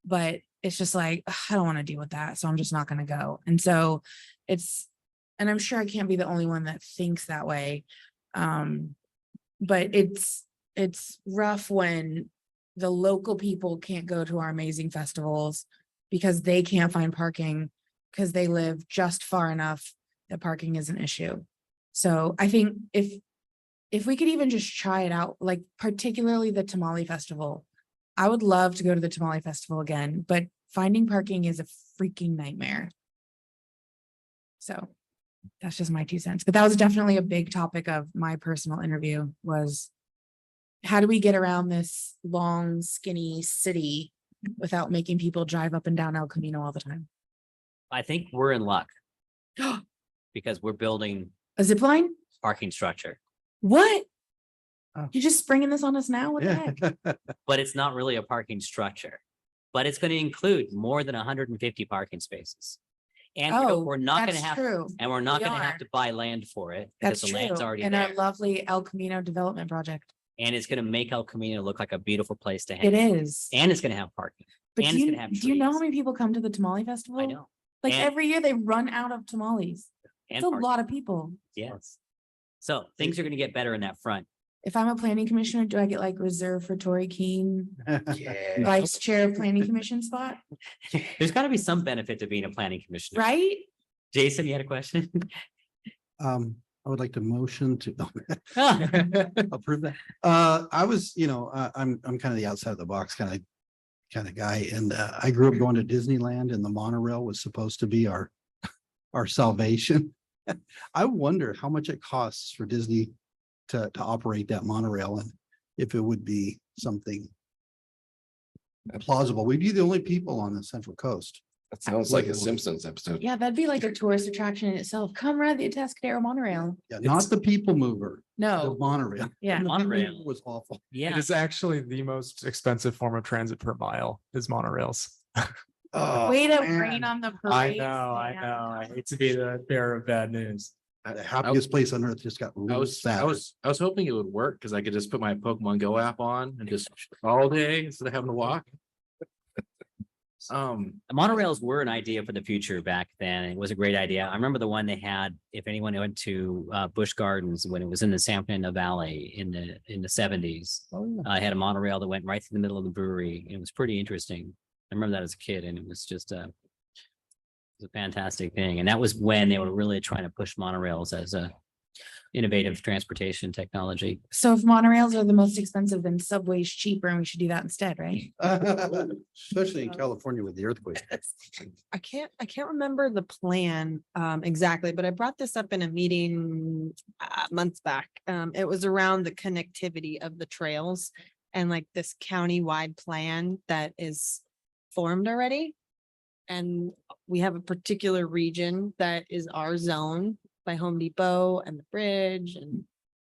But it's just like, ugh, I don't want to deal with that. So I'm just not going to go. And so and I'm sure I can't be the only one that thinks that way. But it's rough when the local people can't go to our amazing festivals because they can't find parking because they live just far enough that parking is an issue. So I think if we could even just try it out, like particularly the Tamale Festival, I would love to go to the Tamale Festival again, but finding parking is a freaking nightmare. So that's just my 2 cents. But that was definitely a big topic of my personal interview, was how do we get around this long, skinny city without making people drive up and down El Camino all the time? I think we're in luck because we're building A zip line? parking structure, What? Oh. You're just springing this on us now? What the Yeah. heck? but it's not really a parking structure. But it's going to include more than 150 parking spaces. And we're not going to That's have, true. and we're not We going to have are. to buy land for it. That's because the true. land's already In there. our lovely El Camino development project. And it's going to make El Camino look like a beautiful place to hang. It is. And it's going to have parking. But and do it's you, gonna have do you know how trees. many people come to the Tamale Festival? I know. Like And- every year they run out of tamales. And It's a parking. lot of people. Yes. So things are going to get better in that front. If I'm a planning commissioner, do I get like reserved for Tori Keene, vice chair of planning commission spot? There's got to be some benefit to being a planning commissioner. Right? Jason, you had a question? I would like to motion to Ah, approve that. I was, you know, I'm kind of the outside of the box kind of guy. And I grew up going to Disneyland, and the monorail was supposed to be our salvation. I wonder how much it costs for Disney to operate that monorail and if it would be something plausible. We'd be the only people on the Central Coast. That sounds like a Simpsons episode. Yeah, that'd be like a tourist attraction in itself. Come ride the Atascadero monorail. Yeah, not the people mover, the No, monorail. yeah. The people Monorail. mover was awful. It Yeah, is actually the most expensive form of transit per mile is monorails. Oh, Way to man. rain on the I parade. know, I know. I hate to be the bearer of bad news. The happiest place on earth just got I real was, sad. I was hoping it would work because I could just put my Pokemon Go app on and just all day instead of having to walk. monorails were an idea for the future back then. It was a great idea. I remember the one they had, if anyone went to Busch Gardens when it was in the San Fernando Valley in the seventies. I had a monorail that went right through the middle of the brewery. It was pretty interesting. I remember that as a kid and it was just it was a fantastic thing. And that was when they were really trying to push monorails as a innovative transportation technology. So if monorails are the most expensive, then subway's cheaper and we should do that instead, right? Especially in California with the earthquake. I can't remember the plan exactly, but I brought this up in a meeting months back. It was around the connectivity of the trails and like this county-wide plan that is formed already. And we have a particular region that is our zone by Home Depot and the bridge, and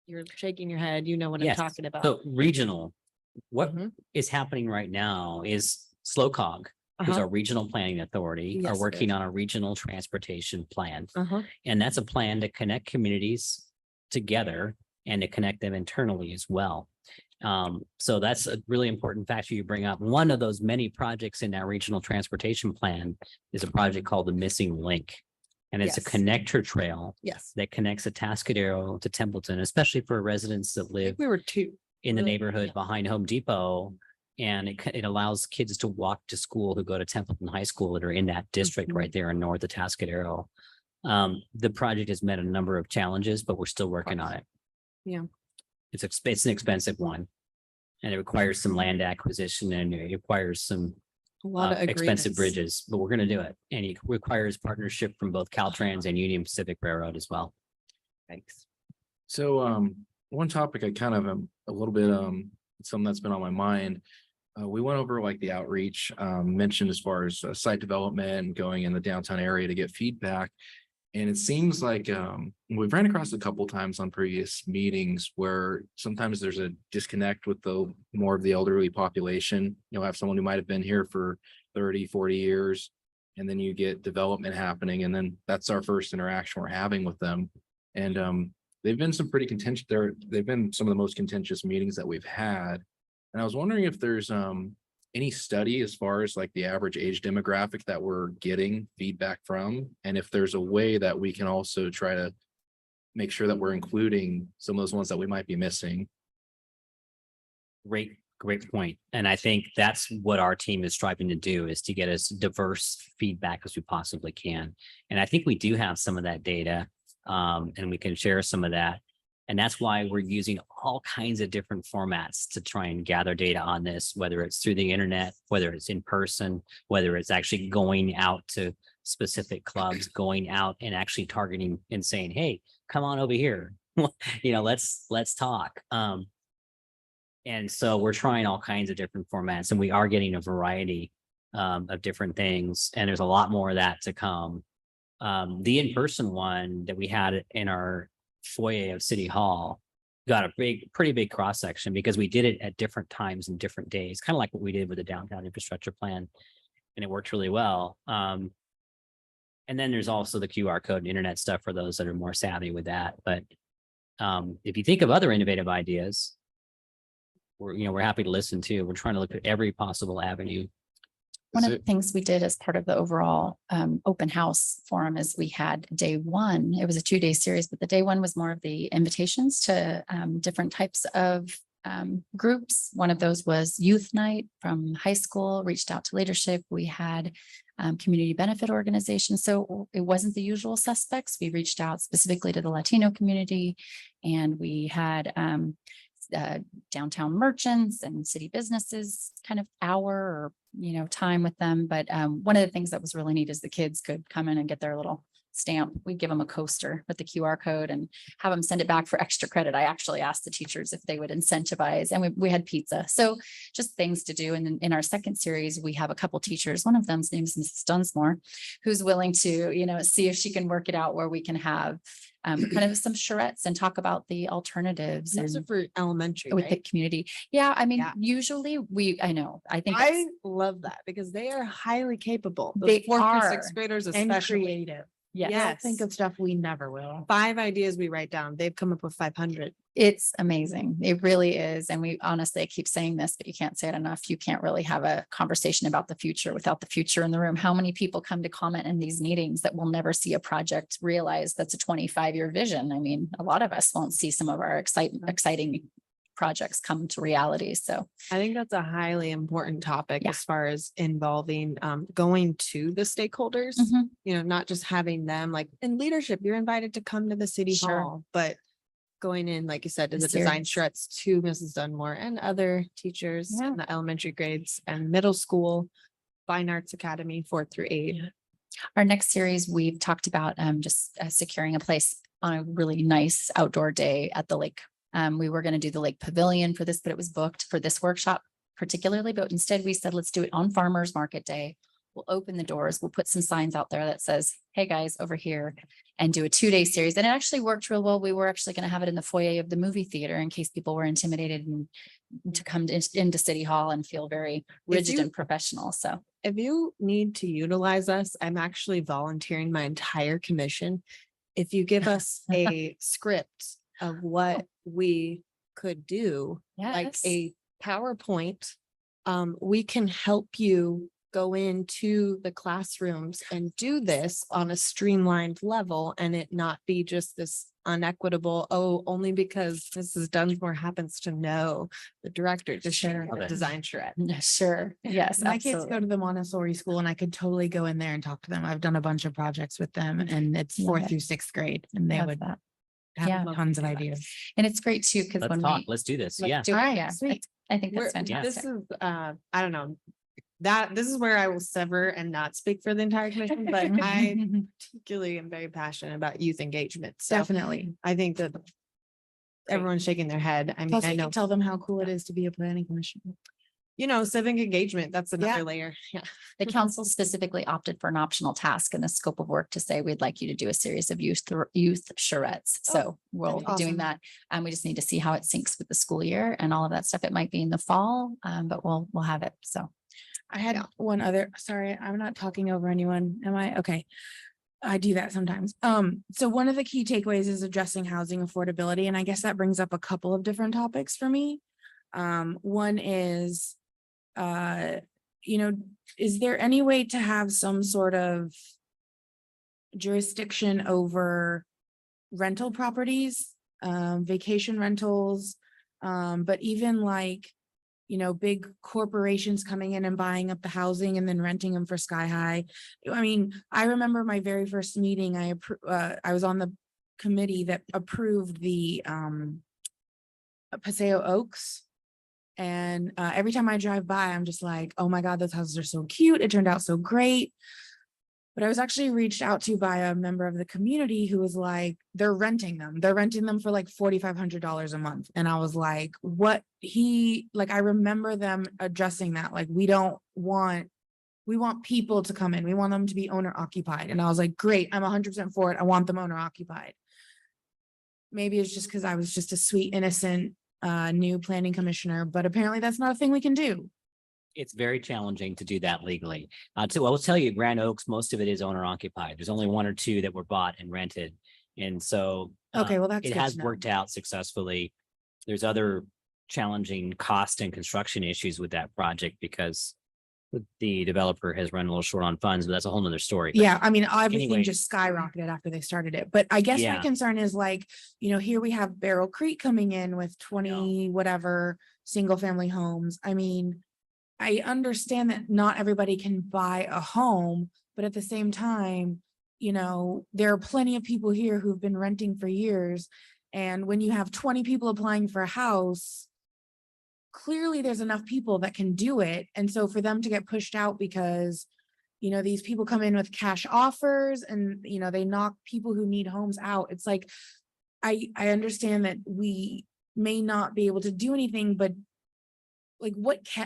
you're shaking your head, you know what I'm Yes. talking about. So regional, what Mhm. is happening right now is SLOCOG, who's Uh-huh. our regional planning authority, Yes, are it working is. on a regional transportation plan. Uh-huh. And that's a plan to connect communities together and to connect them internally as well. So that's a really important factor you bring up. One of those many projects in that regional transportation plan is a project called the Missing Link. And it's a Yes. connector trail Yes. that connects Atascadero to Templeton, especially for residents that I think live we were two. in the Really? neighborhood Yeah. behind Home Depot. And it allows kids to walk to school who go to Templeton High School that are in that district Mhm. right there in North Atascadero. The project has met a number of challenges, but we're still working on it. Yeah. It's an expensive one. And it requires some land acquisition and it requires some A lot of expensive agreements. bridges, but we're gonna do it. And it requires partnership from both Caltrans and Union Pacific Railroad as well. Thanks. So, one topic I kind of am a little bit, something that's been on my mind. We went over like the outreach, mentioned as far as site development and going in the downtown area to get feedback. And it seems like, we've ran across a couple times on previous meetings where sometimes there's a disconnect with the more of the elderly population. You'll have someone who might have been here for 30, 40 years. And then you get development happening, and then that's our first interaction we're having with them. And they've been some pretty contentious, they've been some of the most contentious meetings that we've had. And I was wondering if there's any study as far as like the average age demographic that we're getting feedback from, and if there's a way that we can also try to make sure that we're including some of those ones that we might be missing. Great point. And I think that's what our team is striving to do, is to get as diverse feedback as we possibly can. And I think we do have some of that data, and we can share some of that. And that's why we're using all kinds of different formats to try and gather data on this, whether it's through the internet, whether it's in person, whether it's actually going out to specific clubs, going out and actually targeting and saying, hey, come on over here. Let's talk. And so we're trying all kinds of different formats, and we are getting a variety of different things. And there's a lot more of that to come. The in-person one that we had in our foyer of City Hall got a pretty big cross section because we did it at different times and different days, kind of like what we did with the downtown infrastructure plan, and it worked really well. And then there's also the QR code and internet stuff for those that are more savvy with that. But if you think of other innovative ideas, we're happy to listen to. We're trying to look at every possible avenue. One Is of the things we did as part of the overall open house forum is we had day one. It was a 2-day series, but the day one was more of the invitations to different types of groups. One of those was youth night from high school, reached out to leadership. We had community benefit organizations. So it wasn't the usual suspects. We reached out specifically to the Latino community, and we had downtown merchants and city businesses kind of hour or time with them. But one of the things that was really neat is the kids could come in and get their little stamp. We give them a coaster with the QR code and have them send it back for extra credit. I actually asked the teachers if they would incentivize, and we had pizza. So just things to do. And in our second series, we have a couple teachers. One of them's name is Mrs. Dunsmore, who's willing to, see if she can work it out where we can have kind of some charrettes and talk about the alternatives Those are and for elementary, with the right? community. Yeah, I mean, Yeah. usually I think I love that because they are highly capable. Those They fourth through are, sixth graders and especially. creative. yes. They'll think of stuff we never will. 5 ideas we write down, they've come up with 500. It's amazing. It really is. And we honestly, I keep saying this, but you can't say it enough. You can't really have a conversation about the future without the future in the room. How many people come to comment in these meetings that will never see a project realized that's a 25-year vision? I mean, a lot of us won't see some of our exciting projects come to reality. So I think that's a highly important topic Yeah. as far as involving going to the stakeholders, mhm, not just having them like in leadership, you're invited to come to the city Sure. hall, but going in, like you said, to The the design series. shreds to Mrs. Dunmore and other teachers Yeah. in the elementary grades and middle school, Fine Arts Academy, 4th through 8. Yeah. Our next series, we've talked about just securing a place on a really nice outdoor day at the lake. We were going to do the lake pavilion for this, but it was booked for this workshop particularly, but instead we said, let's do it on Farmers Market Day. We'll open the doors. We'll put some signs out there that says, hey guys, over here, and do a 2-day series. And it actually worked real well. We were actually going to have it in the foyer of the movie theater in case people were intimidated and to come into City Hall and feel very rigid you- and professional. So If you need to utilize us, I'm actually volunteering my entire commission. If you give us a script of what we could do, like yes. a PowerPoint, we can help you go into the classrooms and do this on a streamlined level and it not be just this unequitable, only because Mrs. Dunsmore happens to know the director to share the Okay. design shred. Sure. Yes. My kids absolutely. go to the Montessori school and I could totally go in there and talk to them. I've done a bunch of projects with them and it's Love 4th it. through 6th grade and they Love would that. have Yeah. tons of ideas. And it's great too, because Let's when talk. we. Let's do this. let's Yeah. do it, All right, yeah, sweet. I think that's This fantastic. is, I don't know, this is where I will sever and not speak for the entire commission, but I particularly am very passionate about youth engagement. So Definitely. I think that everyone's shaking their head. I mean, Plus I we know, can tell them how cool it is to be a planning commission. civic engagement, that's Yeah. another layer. Yeah. The council specifically opted for an optional task in the scope of work to say, we'd like you to do a series of youth charrettes. So we'll be that's doing awesome. that. And we just need to see how it syncs with the school year and all of that stuff. It might be in the fall, but we'll have it. So. I had Yeah. one other, sorry, I'm not talking over anyone. Am I? Okay. I do that sometimes. So one of the key takeaways is addressing housing affordability. And I guess that brings up a couple of different topics for me. One is, is there any way to have some sort of jurisdiction over rental properties, vacation rentals, but even like, big corporations coming in and buying up the housing and then renting them for sky high. I mean, I remember my very first meeting, I was on the committee that approved the Paseo Oaks. And every time I drive by, I'm just like, oh my God, those houses are so cute. It turned out so great. But I was actually reached out to by a member of the community who was like, they're renting them. They're renting them for like $4,500 a month. And I was like, I remember them addressing that. Like, we want people to come in. We want them to be owner occupied. And I was like, great, I'm 100% for it. I want them owner occupied. Maybe it's just because I was just a sweet, innocent, new planning commissioner, but apparently that's not a thing we can do. It's very challenging to do that legally. I will tell you, Grand Oaks, most of it is owner occupied. There's only 1 or 2 that were bought and rented. And so Okay, well, that's it good has to know. worked out successfully. There's other challenging cost and construction issues with that project because the developer has run a little short on funds, but that's a whole nother story. Yeah, I mean, everything Anyway. just skyrocketed after they started it. But I guess my Yeah. concern is like, here we have Barrel Creek coming in with 20 whatever single family homes. I mean, I understand that not everybody can buy a home, but at the same time, there are plenty of people here who've been renting for years. And when you have 20 people applying for a house, clearly there's enough people that can do it. And so for them to get pushed out because, these people come in with cash offers and, they knock people who need homes out. It's like, I understand that we may not be able to do anything, but like,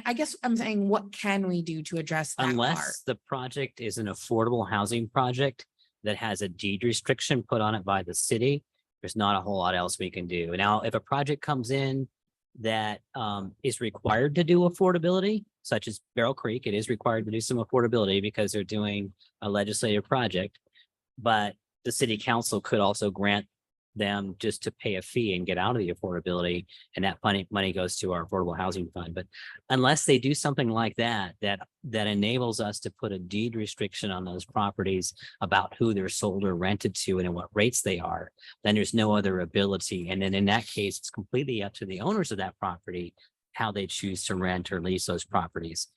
I guess I'm saying, what can we do to address that part? Unless the project is an affordable housing project that has a deed restriction put on it by the city, there's not a whole lot else we can do. Now, if a project comes in that is required to do affordability, such as Barrel Creek, it is required to do some affordability because they're doing a legislative project. But the city council could also grant them just to pay a fee and get out of the affordability, and that money goes to our affordable housing fund. But unless they do something like that enables us to put a deed restriction on those properties about who they're sold or rented to and at what rates they are, then there's no other ability. And then in that case, it's completely up to the owners of that property how they choose to rent or lease those properties.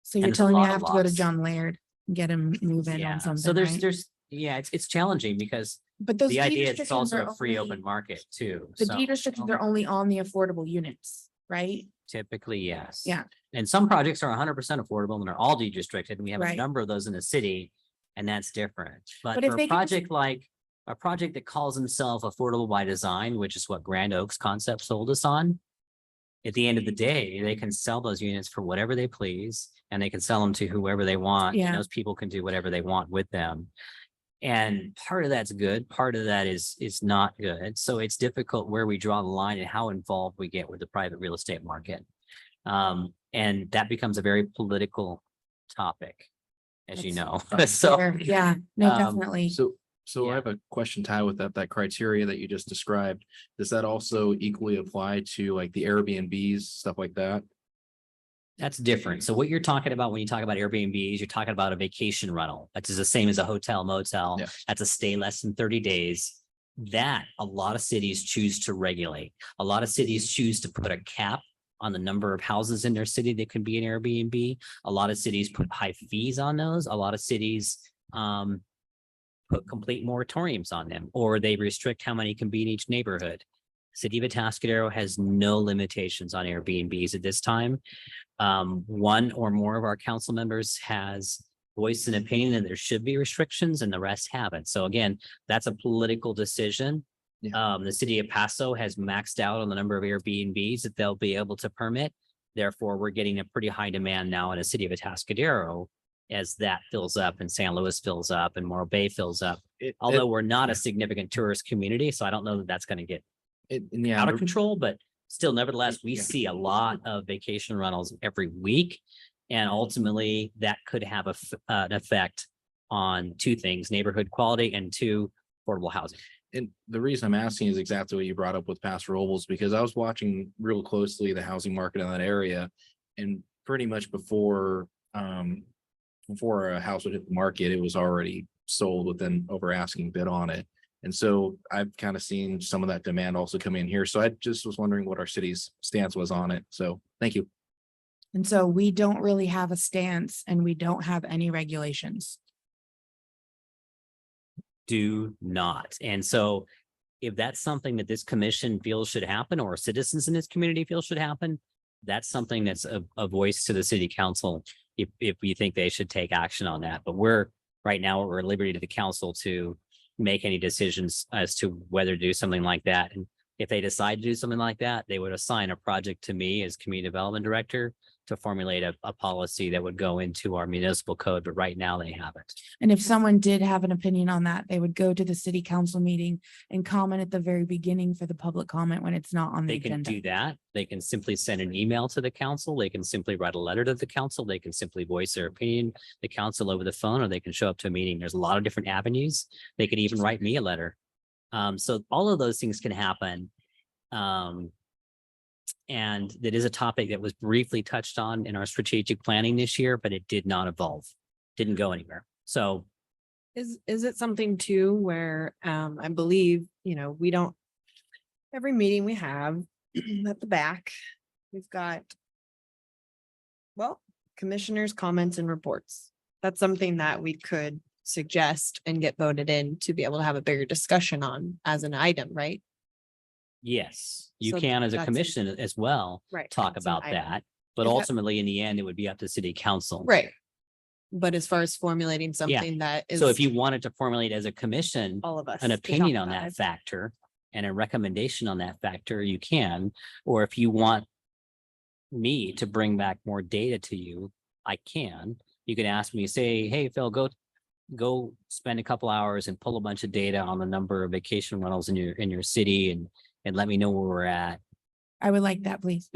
So you're and there's a telling me I lot of have to go to lots. John Laird and get him move in Yeah, on something, so right? it's challenging because But those the deed idea is it's restrictions also are a free only- open market too. The So deed restrictions are only on the affordable units, right? typically, yes. Yeah. And some projects are 100% affordable and they're all deed restricted, and we have a Right. number of those in the city, and that's different. But But if for they a can just- project like a project that calls himself Affordable by Design, which is what Grand Oaks Concept sold us on, at the end of the day, they can sell those units for whatever they please, and they can sell them to whoever they want. Yeah. And those people can do whatever they want with them. And part of that's good, part of that is not good. So it's difficult where we draw the line and how involved we get with the private real estate market. And that becomes a very political topic, as you know. So Fair. Yeah, no, um, definitely. So I have a question, Ty, with that criteria that you just described. Does that also equally apply to like the Airbnbs, stuff like that? that's different. So what you're talking about when you talk about Airbnbs, you're talking about a vacation rental. That's the same as a hotel motel. Yeah. That's a stay less than 30 days. That a lot of cities choose to regulate. A lot of cities choose to put a cap on the number of houses in their city that can be an Airbnb. A lot of cities put high fees on those. A lot of cities put complete moratoriums on them, or they restrict how many can be in each neighborhood. City of Atascadero has no limitations on Airbnbs at this time. One or more of our council members has voiced an opinion that there should be restrictions and the rest haven't. So again, that's a political decision. The city of Paso has maxed out on the number of Airbnbs that they'll be able to permit. Therefore, we're getting a pretty high demand now in the city of Atascadero as that fills up and San Luis fills up and Morro Bay fills up. Although we're not a significant tourist community, so I don't know that that's going to get Yeah, out of control, but still nevertheless, we Yeah. see a lot of vacation rentals every week. And ultimately that could have an effect on two things, neighborhood quality and two, affordable housing. and the reason I'm asking is exactly what you brought up with Paso Robles, because I was watching real closely the housing market in that area. And pretty much before a house would hit the market, it was already sold with an over asking bid on it. And so I've kind of seen some of that demand also come in here. So I just was wondering what our city's stance was on it. So thank you. And so we don't really have a stance and we don't have any regulations. Do not. And so if that's something that this commission feels should happen, or citizens in this community feel should happen, that's something that's a voice to the city council if we think they should take action on that. But right now, we're at liberty to the council to make any decisions as to whether to do something like that. And if they decide to do something like that, they would assign a project to me as community development director to formulate a policy that would go into our municipal code, but right now they haven't. And if someone did have an opinion on that, they would go to the city council meeting and comment at the very beginning for the public comment when it's not on the They can agenda. do that. They can simply send an email to the council. They can simply write a letter to the council. They can simply voice their opinion, the council over the phone, or they can show up to a meeting. There's a lot of different avenues. They could even write me a letter. So all of those things can happen. And that is a topic that was briefly touched on in our strategic planning this year, but it did not evolve, didn't go anywhere. So Is it something too where I believe, we don't, every meeting we have at the back, we've got commissioners' comments and reports. That's something that we could suggest and get voted in to be able to have a bigger discussion on as an item, right? yes, you So can as a that's- commission as well Right. talk that's an about item. that. But Is that- ultimately, in the end, it would be up to city council. Right. But as far as formulating something that is. So if you wanted to formulate as a commission, All of us. an to talk opinion on about that it. factor and a recommendation on that factor, you can. Or if you want me to bring back more data to you, I can. You can ask me, say, hey, Phil, go spend a couple hours and pull a bunch of data on the number of vacation rentals in your city and let me know where we're at. I would like that, please.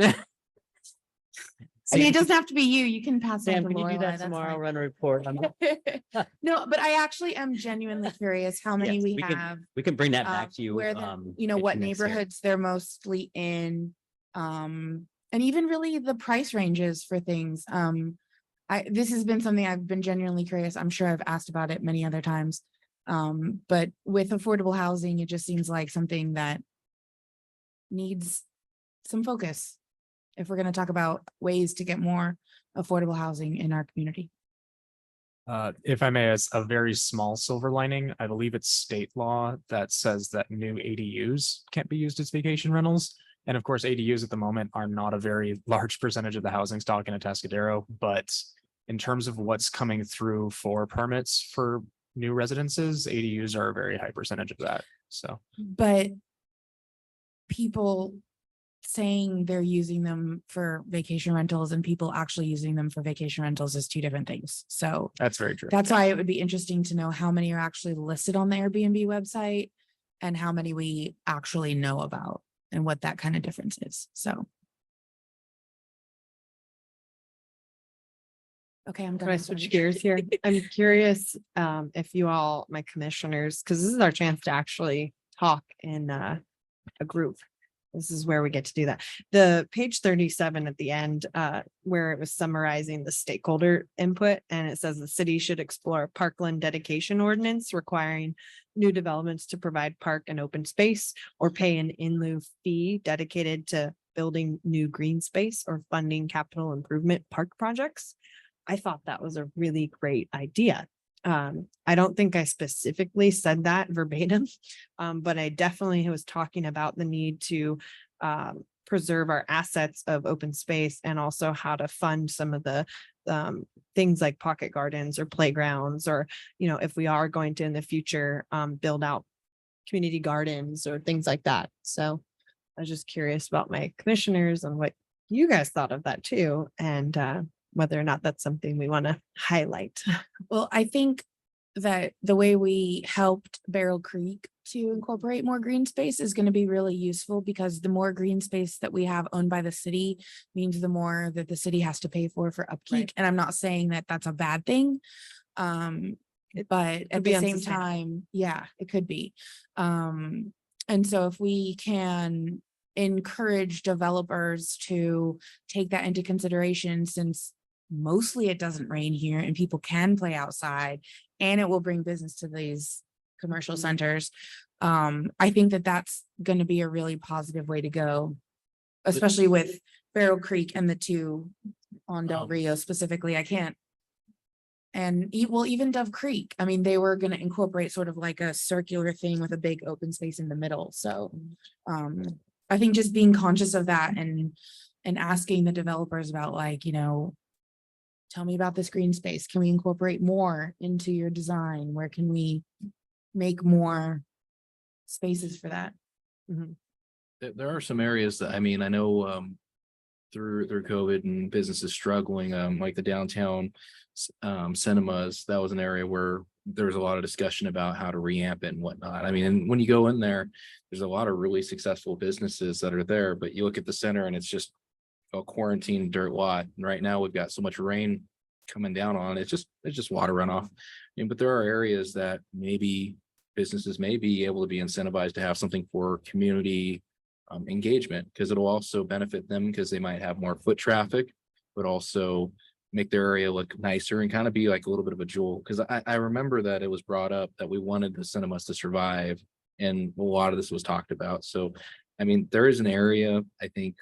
I mean, it doesn't have to be you. You can pass on Sam, to can you do Lorelei, that that's tomorrow? fine. Run a report. No, but I actually am genuinely curious how many Yes, we we can- have. We can bring that back um, to you. Where, you know, at what your next hearing. neighborhoods they're mostly in. And even really the price ranges for things. This has been something I've been genuinely curious. I'm sure I've asked about it many other times. But with affordable housing, it just seems like something that needs some focus if we're going to talk about ways to get more affordable housing in our community. If I may, as a very small silver lining, I believe it's state law that says that new ADUs can't be used as vacation rentals. And of course, ADUs at the moment are not a very large percentage of the housing stock in Atascadero, but in terms of what's coming through for permits for new residences, ADUs are a very high percentage of that. So But people saying they're using them for vacation rentals and people actually using them for vacation rentals is two different things. So that's very true. that's why it would be interesting to know how many are actually listed on the Airbnb website and how many we actually know about and what that kind of difference is. So. Okay, I'm done. Can I I'm switch sorry. gears here? I'm curious if you all, my commissioners, because this is our chance to actually talk in a group. This is where we get to do that. The page 37 at the end, where it was summarizing the stakeholder input, and it says the city should explore a parkland dedication ordinance requiring new developments to provide park and open space or pay an in lieu fee dedicated to building new green space or funding capital improvement park projects. I thought that was a really great idea. I don't think I specifically said that verbatim, but I definitely was talking about the need to preserve our assets of open space and also how to fund some of the things like pocket gardens or playgrounds, or, you know, if we are going to in the future build out community gardens or things like that. So I was just curious about my commissioners and what you guys thought of that too, and whether or not that's something we want to highlight. Well, I think that the way we helped Barrel Creek to incorporate more green space is going to be really useful, because the more green space that we have owned by the city means the more that the city has to pay for upkeep. Right. And I'm not saying that that's a bad thing. But at be the same unsustainable. time, yeah, it could be. And so if we can encourage developers to take that into consideration, since mostly it doesn't rain here and people can play outside and it will bring business to these commercial centers. I think that that's going to be a really positive way to go, especially with Barrel Creek and the two on Del Rio specifically. I can't. And even Dove Creek, I mean, they were going to incorporate sort of like a circular thing with a big open space in the middle. So I think just being conscious of that and asking the developers about, like, you know, tell me about this green space. Can we incorporate more into your design? Where can we make more spaces for that? There are some areas that, I mean, I know through COVID and businesses struggling, like the downtown cinemas, that was an area where there was a lot of discussion about how to reamp it and whatnot. I mean, and when you go in there, there's a lot of really successful businesses that are there, but you look at the center and it's just a quarantine dirt lot. And right now we've got so much rain coming down on it. It's just water runoff. But there are areas that maybe businesses may be able to be incentivized to have something for community engagement, because it'll also benefit them, because they might have more foot traffic, but also make their area look nicer and kind of be like a little bit of a jewel. Because I remember that it was brought up that we wanted the cinemas to survive, and a lot of this was talked about. So, I mean, there is an area, I think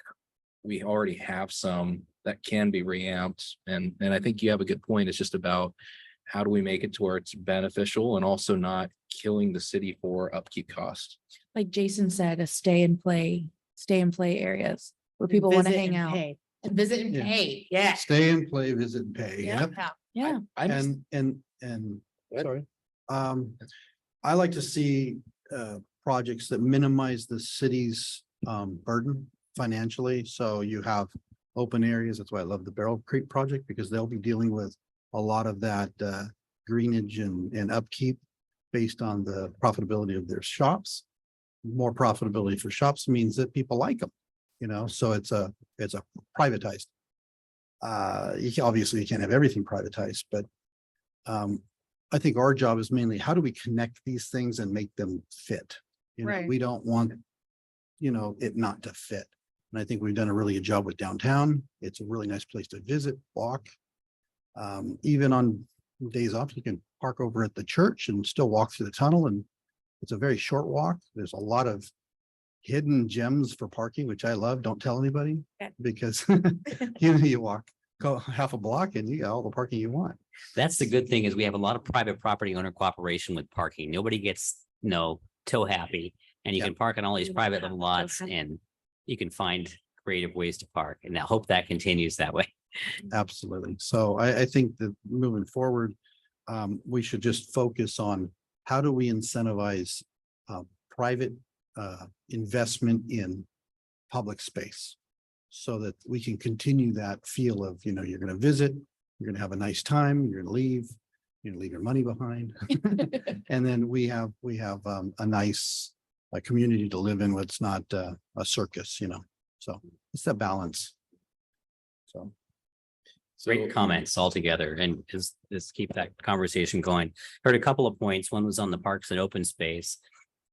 we already have some that can be reamped, and I think you have a good point. It's just about how do we make it to where it's beneficial and also not killing the city for upkeep costs. Like Jason said, a stay and play areas where people want to Visit hang and out. pay. Visit and Yeah. pay, yeah. Stay and play, visit and pay. Yep. Yeah. I just, And, What? sorry. I like to see, projects that minimize the city's, burden financially. So you have open areas. That's why I love the Barrel Creek project, because they'll be dealing with a lot of that, greenage and upkeep based on the profitability of their shops. More profitability for shops means that people like them, so it's a privatized. Obviously you can't have everything privatized, but I think our job is mainly how do we connect these things and make them fit? Right. We don't want, it not to fit. And I think we've done a really good job with downtown. It's a really nice place to visit, walk. Even on days off, you can park over at the church and still walk through the tunnel, and it's a very short walk. There's a lot of hidden gems for parking, which I love. Don't tell anybody, Okay. because you walk go half a block and you got all the parking you want. That's the good thing is we have a lot of private property owner cooperation with parking. Nobody gets, toe happy. And you Yeah. can park on all these You don't private have little to lots have- and you can find creative ways to park. And I hope that continues that way. Absolutely. So I think that moving forward, we should just focus on how do we incentivize private investment in public space, so that we can continue that feel of, you're going to visit, you're going to have a nice time, you're going to leave your money behind. And then we have a nice community to live in. It's not a circus, so it's the balance. So. Great comments altogether, and just keep that conversation going. Heard a couple of points. One was on the parks and open space.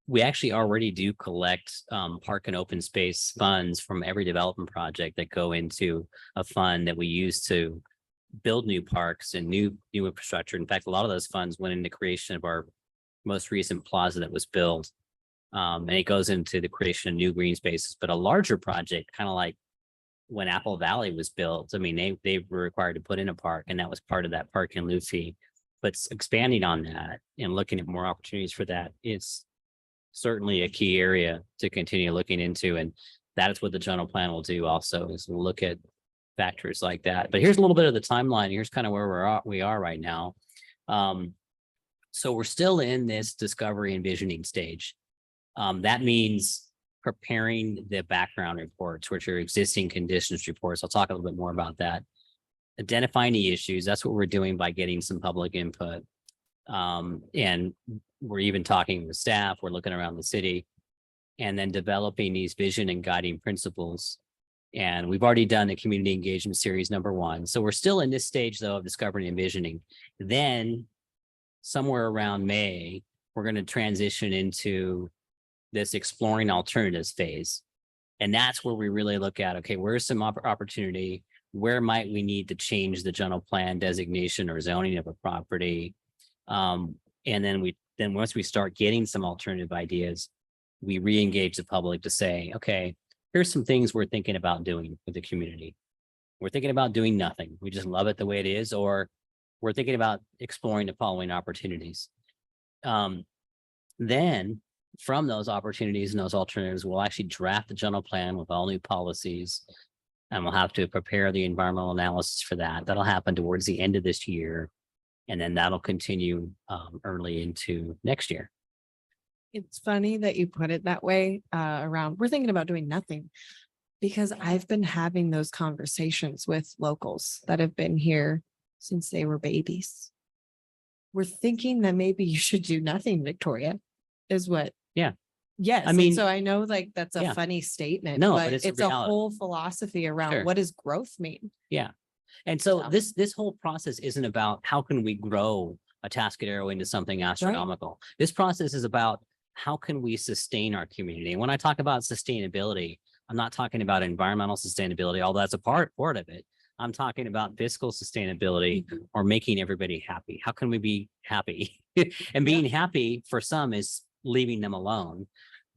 We actually already do collect park and open space funds from every development project that go into a fund that we use to build new parks and new infrastructure. In fact, a lot of those funds went into creation of our most recent plaza that was built. And it goes into the creation of new green spaces, but a larger project, kind of like when Apple Valley was built, I mean, they were required to put in a park, and that was part of that park and lieu fee. But expanding on that and looking at more opportunities for that is certainly a key area to continue looking into. And that is what the general plan will do also, is look at factors like that. But here's a little bit of the timeline. Here's kind of where we are right now. So we're still in this discovery and visioning stage. That means preparing the background reports, which are existing conditions reports. I'll talk a little bit more about that. Identifying the issues. That's what we're doing by getting some public input. And we're even talking with staff. We're looking around the city, and then developing these vision and guiding principles. And we've already done the community engagement series #1. So we're still in this stage though of discovering and visioning. Then somewhere around May, we're going to transition into this exploring alternatives phase. And that's where we really look at, okay, where's some opportunity? Where might we need to change the general plan designation or zoning of a property? And then once we start getting some alternative ideas, we re-engage the public to say, okay, here's some things we're thinking about doing with the community. We're thinking about doing nothing. We just love it the way it is, or we're thinking about exploring the following opportunities. Then from those opportunities and those alternatives, we'll actually draft the general plan with all new policies, and we'll have to prepare the environmental analysis for that. That'll happen towards the end of this year. And then that'll continue early into next year. It's funny that you put it that way, around, we're thinking about doing nothing. Because I've been having those conversations with locals that have been here since they were babies. We're thinking that maybe you should do nothing, Victoria, is what. Yeah. Yes, I mean, so I know that's a yeah. funny statement. No, but it's a it's a reality. whole philosophy around Sure. what does growth mean? Yeah. And so So- this whole process isn't about how can we grow a Atascadero into something astronomical. This process is about how can we sustain our community. And when I talk about sustainability, I'm not talking about environmental sustainability, although that's a part of it. I'm talking about fiscal sustainability or making everybody happy. How can we be happy? And being happy for some is leaving them alone.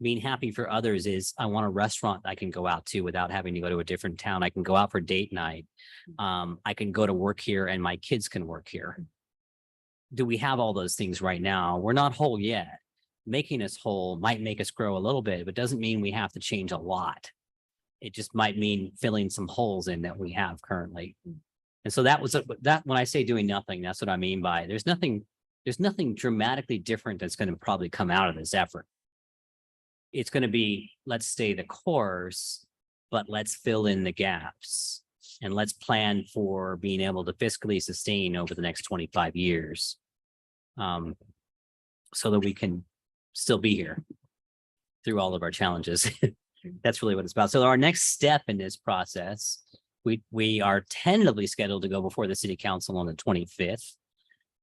Being happy for others is I want a restaurant I can go out to without having to go to a different town. I can go out for date night. I can go to work here and my kids can work here. Do we have all those things right now? We're not whole yet. Making us whole might make us grow a little bit, but doesn't mean we have to change a lot. It just might mean filling some holes in that we have currently. And so that when I say doing nothing, that's what I mean by there's nothing dramatically different that's going to probably come out of this effort. It's going to be, let's stay the course, but let's fill in the gaps and let's plan for being able to fiscally sustain over the next 25 years. So that we can still be here through all of our challenges. That's really what it's about. So our next step in this process, we are tentatively scheduled to go before the city council on the 25th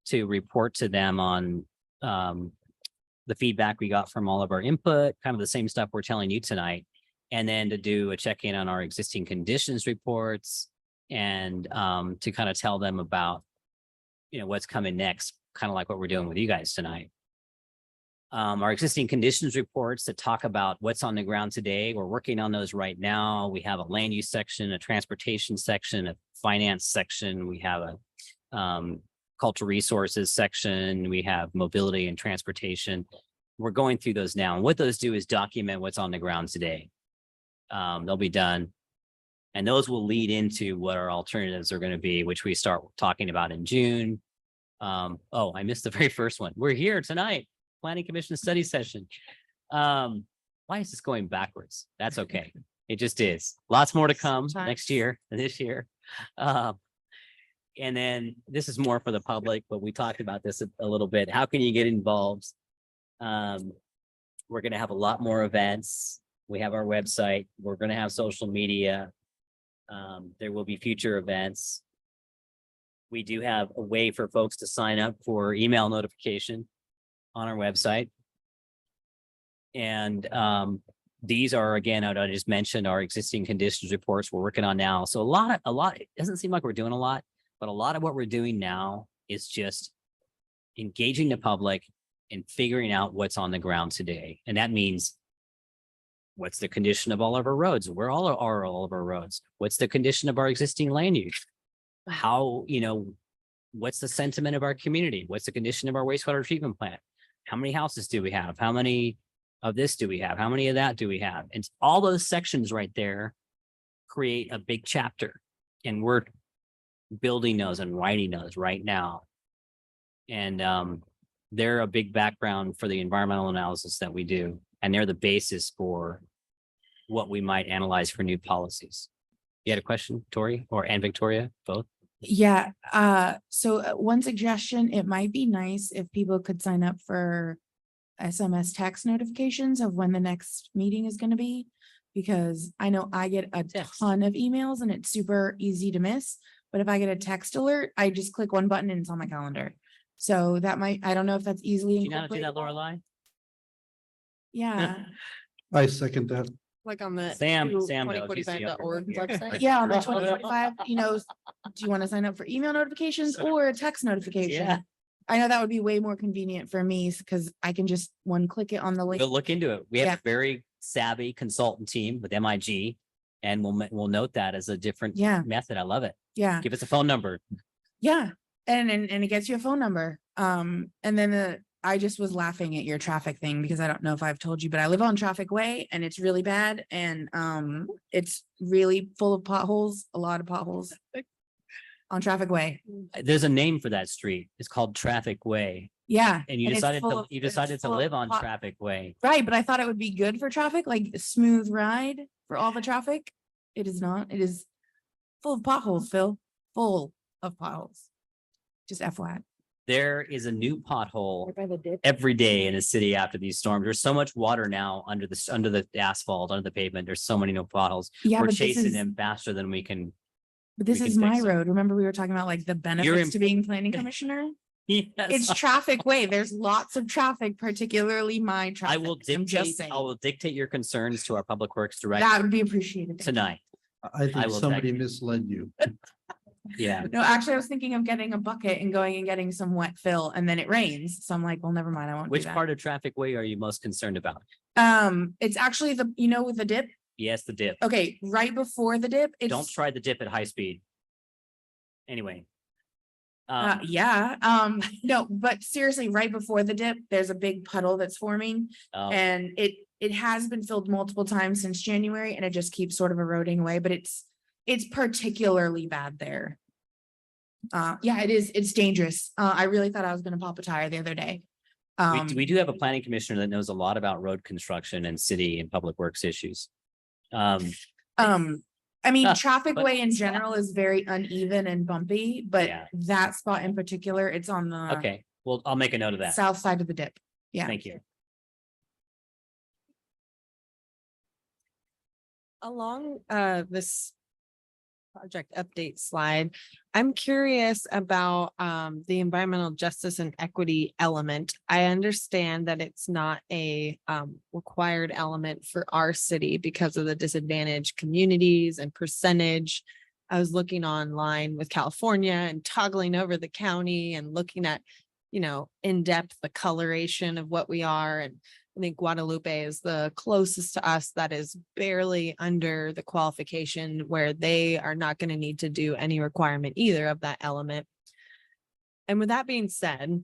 to report to them on the feedback we got from all of our input, kind of the same stuff we're telling you tonight, and then to do a check-in on our existing conditions reports and to kind of tell them about, what's coming next, kind of like what we're doing with you guys tonight. Our existing conditions reports that talk about what's on the ground today. We're working on those right now. We have a land use section, a transportation section, a finance section. We have a cultural resources section. We have mobility and transportation. We're going through those now. And what those do is document what's on the ground today. They'll be done. And those will lead into what our alternatives are going to be, which we start talking about in June. Oh, I missed the very first one. We're here tonight. Planning Commission study session. Why is this going backwards? That's okay. It just is. Lots more to come next year than this year. And then this is more for the public, but we talked about this a little bit. How can you get involved? We're going to have a lot more events. We have our website. We're going to have social media. There will be future events. We do have a way for folks to sign up for email notification on our website. And these are, again, I just mentioned our existing conditions reports we're working on now. So a lot, it doesn't seem like we're doing a lot, but a lot of what we're doing now is just engaging the public and figuring out what's on the ground today. And that means what's the condition of all of our roads? Where all of our roads? What's the condition of our existing land use? How, what's the sentiment of our community? What's the condition of our wastewater treatment plant? How many houses do we have? How many of this do we have? How many of that do we have? And all those sections right there create a big chapter. And we're building those and writing those right now. And they're a big background for the environmental analysis that we do. And they're the basis for what we might analyze for new policies. You had a question, Tori, and Victoria, both? Yeah, so one suggestion, it might be nice if people could sign up for SMS text notifications of when the next meeting is gonna be. Because I know I get a ton of emails and it's super easy to miss, but if I get a text alert, I just click one button and it's on my calendar. So that might, I don't know if that's easily. Do you know how to do that, Lorelei? Yeah, I second that. Like on the. Sam knows, he's the 2045.org upper one here. website. yeah, on the 2025, do you want to sign up for email notifications or text notification? Yeah. I know that would be way more convenient for me because I can just one click it on the link. We'll look into it. We have Yeah. a very savvy consultant team with MIG, and we'll note that as a different Yeah. method. I love it. Yeah, Give us a phone number. yeah. And it gets you a phone number. And then I just was laughing at your traffic thing because I don't know if I've told you, but I live on Traffic Way and it's really bad. And it's really full of potholes, a lot of potholes on Traffic Way. There's a name for that street. It's called Traffic Way. Yeah. And you it's decided full to of- you it's decided to full of live on pot- Traffic Way. Right, but I thought it would be good for traffic, like a smooth ride for all the traffic. It is not. It is full of potholes, Phil. Full of potholes. Just FYI. There is a new pothole By the ditch. every day in the city after these storms. There's so much water now under the asphalt, under the pavement. There's so many new potholes. Yeah, We're but this chasing is, them faster than we can. but this we is can my fix it. road. Remember, we were talking about like the benefits in- to being planning commissioner? It's Yes. Traffic Way. There's lots of traffic, particularly my I traffic. will I'm just dictate, saying. I will dictate your concerns to our Public Works That Director would be appreciated. tonight. I think will somebody text you. misled you. Yeah. No, actually, I was thinking of getting a bucket and going and getting some wet fill and then it rains. So I'm like, well, never mind. I won't do Which that. part of Traffic Way are you most concerned about? It's actually with the dip. Yes, the dip. Okay, right before the dip, Don't it's, try the dip at high speed. Anyway. Yeah, no, but seriously, right before the dip, there's a big puddle that's forming. oh, And it has been filled multiple times since January and it just keeps sort of eroding away, but it's particularly bad there. Yeah, it's dangerous. I really thought I was gonna pop a tire the other day. we do have a planning commissioner that knows a lot about road construction and city and public works issues. I mean, Ah, traffic but- way in general is very uneven and bumpy, but Yeah. that spot in particular, it's on the Okay, well, I'll make a note of that. south side of the dip. Yeah. Thank you. Along this project update slide, I'm curious about the environmental justice and equity element. I understand that it's not a required element for our city because of the disadvantaged communities and percentage. I was looking online with California and toggling over the county and looking at, in depth, the coloration of what we are. And I think Guadalupe is the closest to us that is barely under the qualification where they are not going to need to do any requirement either of that element. And with that being said,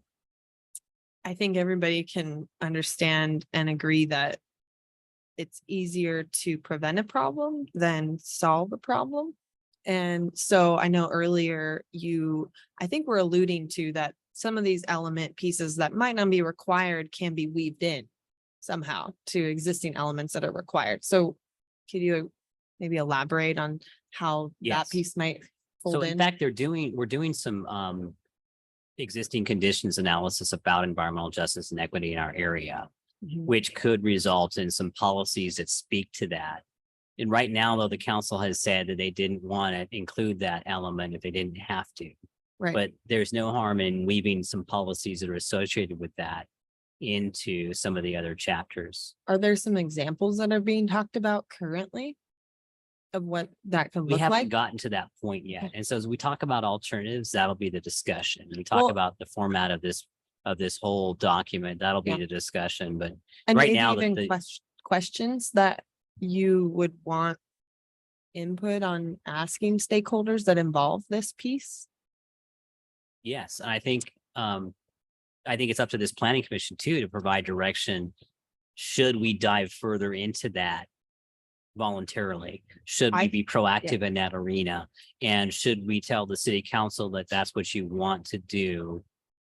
I think everybody can understand and agree that it's easier to prevent a problem than solve a problem. And so I know earlier I think we're alluding to that some of these element pieces that might not be required can be weaved in somehow to existing elements that are required. So could you maybe elaborate on how Yes. that piece might So fold in in? fact, we're doing some existing conditions analysis about environmental justice and equity in our area, Mhm. which could result in some policies that speak to that. And right now, though, the council has said that they didn't want to include that element if they didn't have to. Right. But there's no harm in weaving some policies that are associated with that into some of the other chapters. Are there some examples that are being talked about currently of what that could We look haven't like? gotten to that point yet. Okay. And so as we talk about alternatives, that'll be the discussion. We talk Well- about the format of this whole document. That'll be Yeah. the discussion, but And right maybe now, even questions that you would want input on asking stakeholders that involve this piece? yes, and I think it's up to this planning commission too, to provide direction. Should we dive further into that voluntarily? Should we be proactive in that arena? And should we tell the city council that that's what you want to do?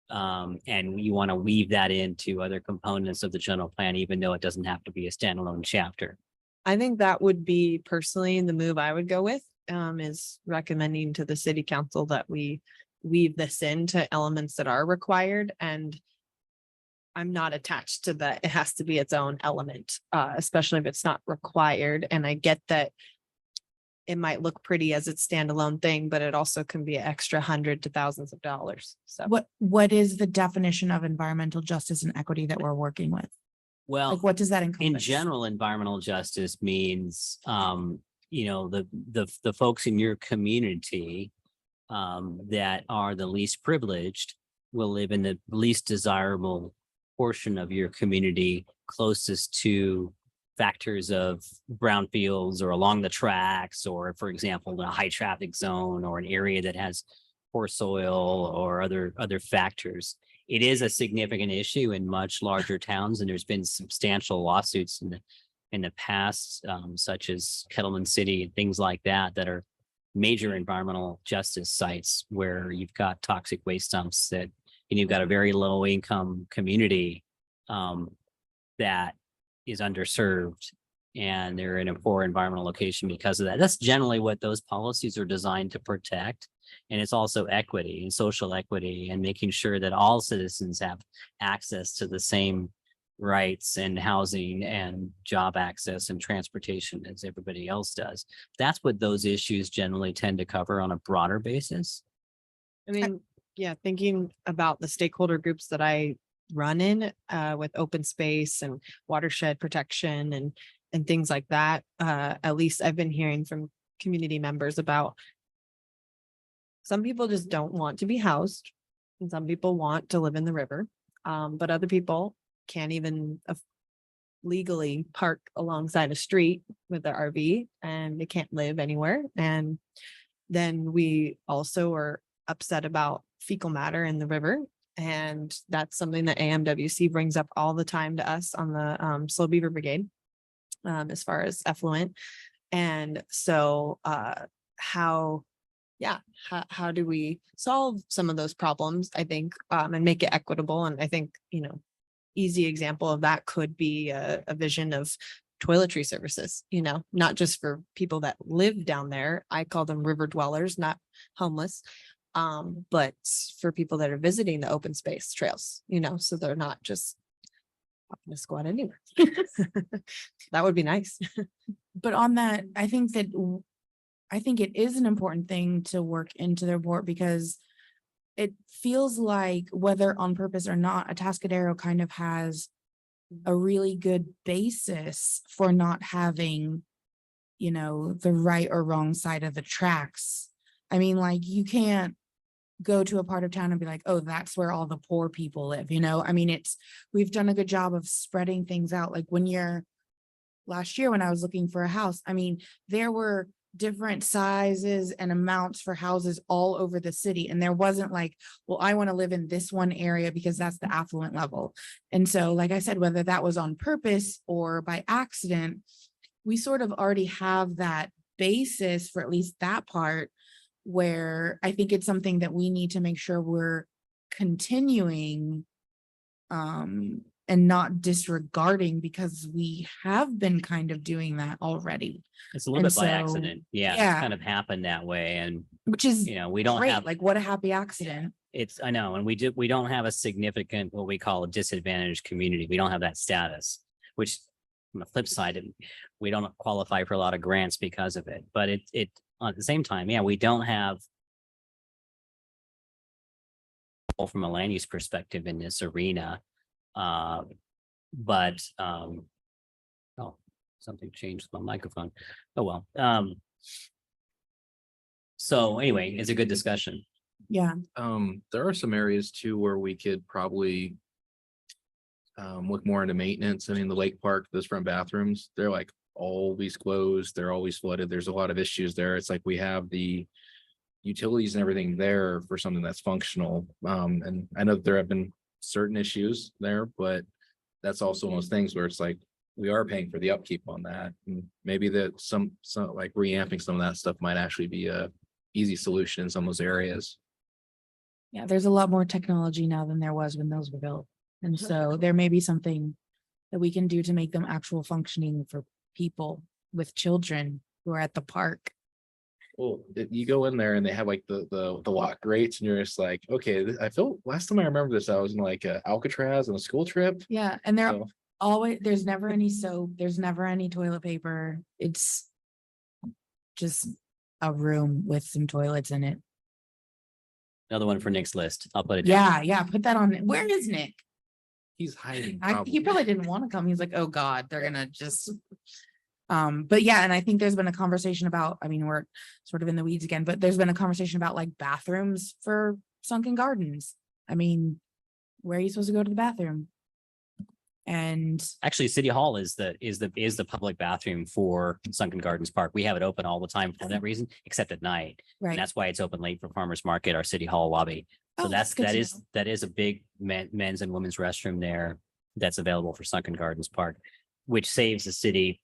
And you want to weave that into other components of the general plan, even though it doesn't have to be a standalone chapter. I think that would be personally the move I would go with, is recommending to the city council that we weave this into elements that are required. And I'm not attached to that. It has to be its own element, especially if it's not required. And I get that it might look pretty as its standalone thing, but it also can be an extra hundred to thousands of dollars. So What is the definition of environmental justice and equity that we're working with? Well, Like, what does that encompass? in general, environmental justice means, the folks in your community that are the least privileged will live in the least desirable portion of your community closest to factors of brownfields or along the tracks, or for example, in a high traffic zone or an area that has poor soil or other factors. It is a significant issue in much larger towns, and there's been substantial lawsuits in the past, such as Kettleman City and things like that, that are major environmental justice sites where you've got toxic waste dumps and you've got a very low income community that is underserved, and they're in a poor environmental location because of that. That's generally what those policies are designed to protect. And it's also equity and social equity and making sure that all citizens have access to the same rights and housing and job access and transportation as everybody else does. That's what those issues generally tend to cover on a broader basis. I mean, yeah, thinking about the stakeholder groups that I run in with open space and watershed protection and things like that. At least I've been hearing from community members about some people just don't want to be housed, and some people want to live in the river. But other people can't even legally park alongside a street with their RV, and they can't live anywhere. And then we also are upset about fecal matter in the river. And that's something that AMWC brings up all the time to us on the Slow Beaver Brigade. As far as effluent. And so how do we solve some of those problems, I think, and make it equitable? And I think, easy example of that could be a vision of toiletry services, not just for people that live down there. I call them river dwellers, not homeless. But for people that are visiting the open space trails, so they're not just popping a squat anywhere. That would be nice. But on that, I think it is an important thing to work into the report, because it feels like, whether on purpose or not, Atascadero kind of has a really good basis for not having, the right or wrong side of the tracks. I mean, like, you can't go to a part of town and be like, oh, that's where all the poor people live, I mean, we've done a good job of spreading things out. Like last year when I was looking for a house, I mean, there were different sizes and amounts for houses all over the city. And there wasn't like, well, I want to live in this one area because that's the affluent level. And so, like I said, whether that was on purpose or by accident, we sort of already have that basis for at least that part, where I think it's something that we need to make sure we're continuing and not disregarding, because we have been kind of doing that already, It's a little And bit by so, accident. Yeah, yeah. it's kind of happened that way. And, which is we don't great. have, Like, what a happy accident. I know, and we don't have a significant, what we call a disadvantaged community. We don't have that status, which on the flip side, we don't qualify for a lot of grants because of it. But it at the same time, yeah, we don't have from a land use perspective in this arena. But oh, something changed with my microphone. Oh, well. So anyway, it's a good discussion. Yeah. There are some areas too where we could probably look more into maintenance. I mean, the lake park, those front bathrooms, they're like always closed, they're always flooded. There's a lot of issues there. It's like we have the utilities and everything there for something that's functional. And I know there have been certain issues there, but that's also one of those things where it's like we are paying for the upkeep on that. And maybe that some like reamping some of that stuff might actually be a easy solution in some of those areas. Yeah, there's a lot more technology now than there was when those were built. And so there may be something that we can do to make them actual functioning for people with children who are at the park. Well, you go in there and they have like the lock grates and you're just like, okay, I feel last time I remember this, I was in like Alcatraz on a school trip. Yeah, and they're So, always, there's never any soap, there's never any toilet paper. It's just a room with some toilets in it. Another one for Nick's list. I'll put it down. Yeah, put that on. Where is Nick? he's hiding. He probably didn't want to come. He's like, oh God, they're gonna just. But yeah, and I think there's been a conversation about, I mean, we're sort of in the weeds again, but there's been a conversation about like bathrooms for sunken gardens. I mean, where are you supposed to go to the bathroom? And Actually, City Hall is the public bathroom for Sunken Gardens Park. We have it open all the time for that reason, except at night. And right. that's why it's open late for farmers market, our City Hall lobby. So Oh, that's good to know. that is a big men's and women's restroom there that's available for Sunken Gardens Park, which saves the city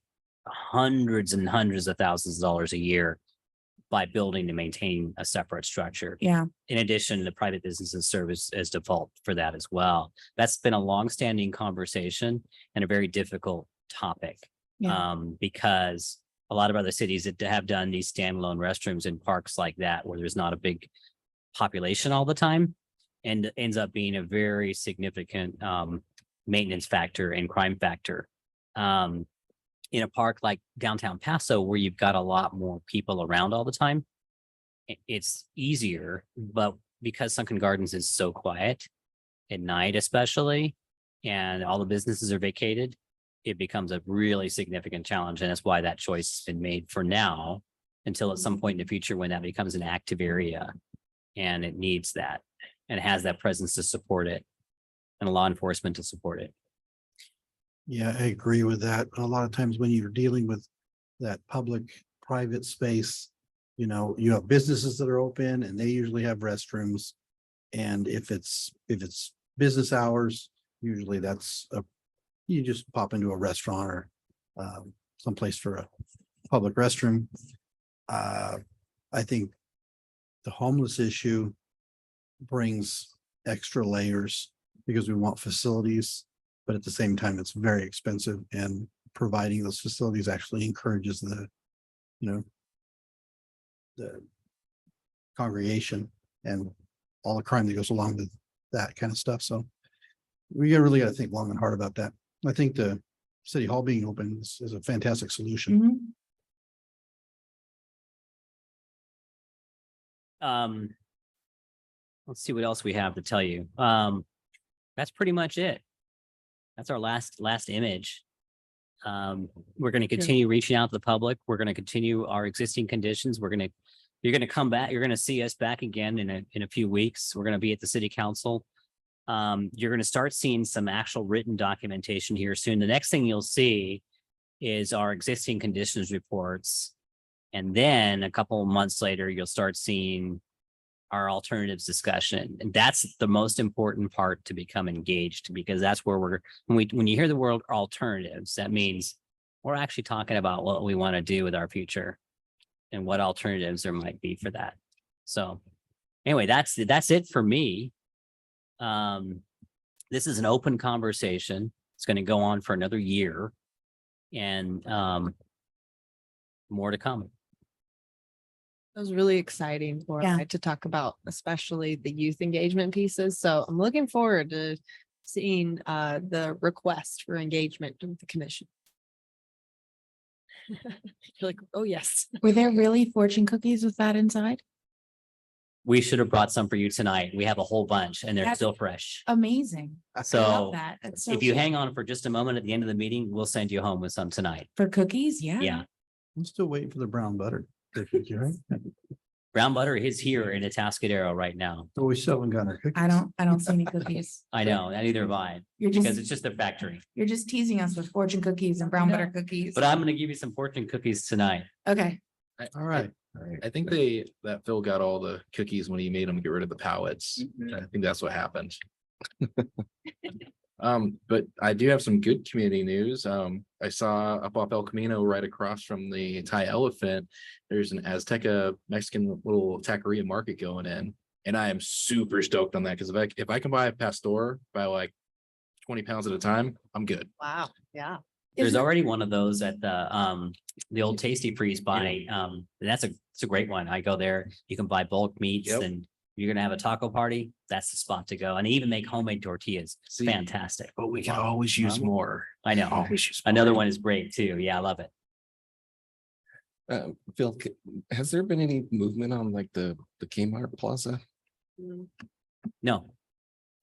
hundreds and hundreds of thousands of dollars a year by building and maintaining a separate structure. Yeah, In addition, the private businesses serve as default for that as well. That's been a longstanding conversation and a very difficult topic. Yeah. Because a lot of other cities that have done these standalone restrooms in parks like that, where there's not a big population all the time, and ends up being a very significant maintenance factor and crime factor. In a park like downtown Paso, where you've got a lot more people around all the time, it's easier. But because Sunken Gardens is so quiet at night, especially, and all the businesses are vacated, it becomes a really significant challenge. And that's why that choice has been made for now, until at some point in the future when that becomes an active area and it needs that and has that presence to support it and law enforcement to support it. Yeah, I agree with that. A lot of times when you're dealing with that public private space, You know, you have businesses that are open and they usually have restrooms. And if it's business hours, usually you just pop into a restaurant or someplace for a public restroom. I think the homeless issue brings extra layers because we want facilities, but at the same time, it's very expensive, and providing those facilities actually encourages the congregation and all the crime that goes along with that kind of stuff. So we really got to think long and hard about that. I think the city hall being open is a fantastic solution. Mhm. Let's see what else we have to tell you. That's pretty much it. That's our last image. We're going to continue reaching out to the public. We're going to continue our existing conditions. You're going to come back. You're going to see us back again in a few weeks. We're going to be at the city council. You're going to start seeing some actual written documentation here soon. The next thing you'll see is our existing conditions reports. And then a couple of months later, you'll start seeing our alternatives discussion. And that's the most important part to become engaged, because that's where when you hear the word alternatives, that means we're actually talking about what we want to do with our future and what alternatives there might be for that. So anyway, that's it for me. This is an open conversation. It's going to go on for another year, and more to come. It was really exciting for Yeah. to talk about, especially the youth engagement pieces. So I'm looking forward to seeing the request for engagement with the commission. You're like, oh, yes. Were there really fortune cookies with that inside? We should have brought some for you tonight. We have a whole bunch and they're That's- still fresh. Amazing. I So love that. That's so if you cool. hang on for just a moment at the end of the meeting, we'll send you home with some tonight. For cookies, yeah. Yeah. I'm still waiting for the brown butter. Brown butter is here in Atascadero right now. So we still haven't got our cookies. I don't see any cookies. I know, neither have I, You're because just, it's just a factory. you're just teasing us with fortune cookies and brown butter cookies. But I'm gonna give you some fortune cookies tonight. Okay, All right. I think that Phil got all the cookies when he made them get rid of the pallets. I think that's what happened. But I do have some good community news. I saw up off El Camino right across from the Thai Elephant, there's an Azteca Mexican little taqueria market going in. And I am super stoked on that because if I can buy a pastor by like 20 pounds at a time, I'm good. Wow. Yeah. There's Is it- already one of those at the old Tasty Freeze by, it's a great one. I go there, you can buy bulk meats Yep. and you're gonna have a taco party, that's the spot to go. And they even make homemade tortillas. See, Fantastic. but we can always use more. I know. Always use more. Another one is great too. Yeah, I love it. Phil, has there been any movement on like the Kmart Plaza? No,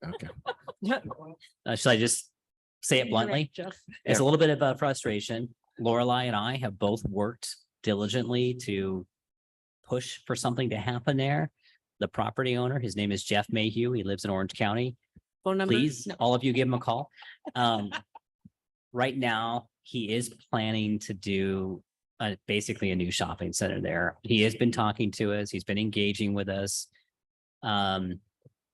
Okay. should I just say it bluntly? It's a little bit of a frustration. Lorelei and I have both worked diligently to push for something to happen there. The property owner, his name is Jeff Mayhew. He lives in Orange County. Phone number? Please, No. all of you give him a call. Right now, he is planning to do basically a new shopping center there. He has been talking to us. He's been engaging with us. The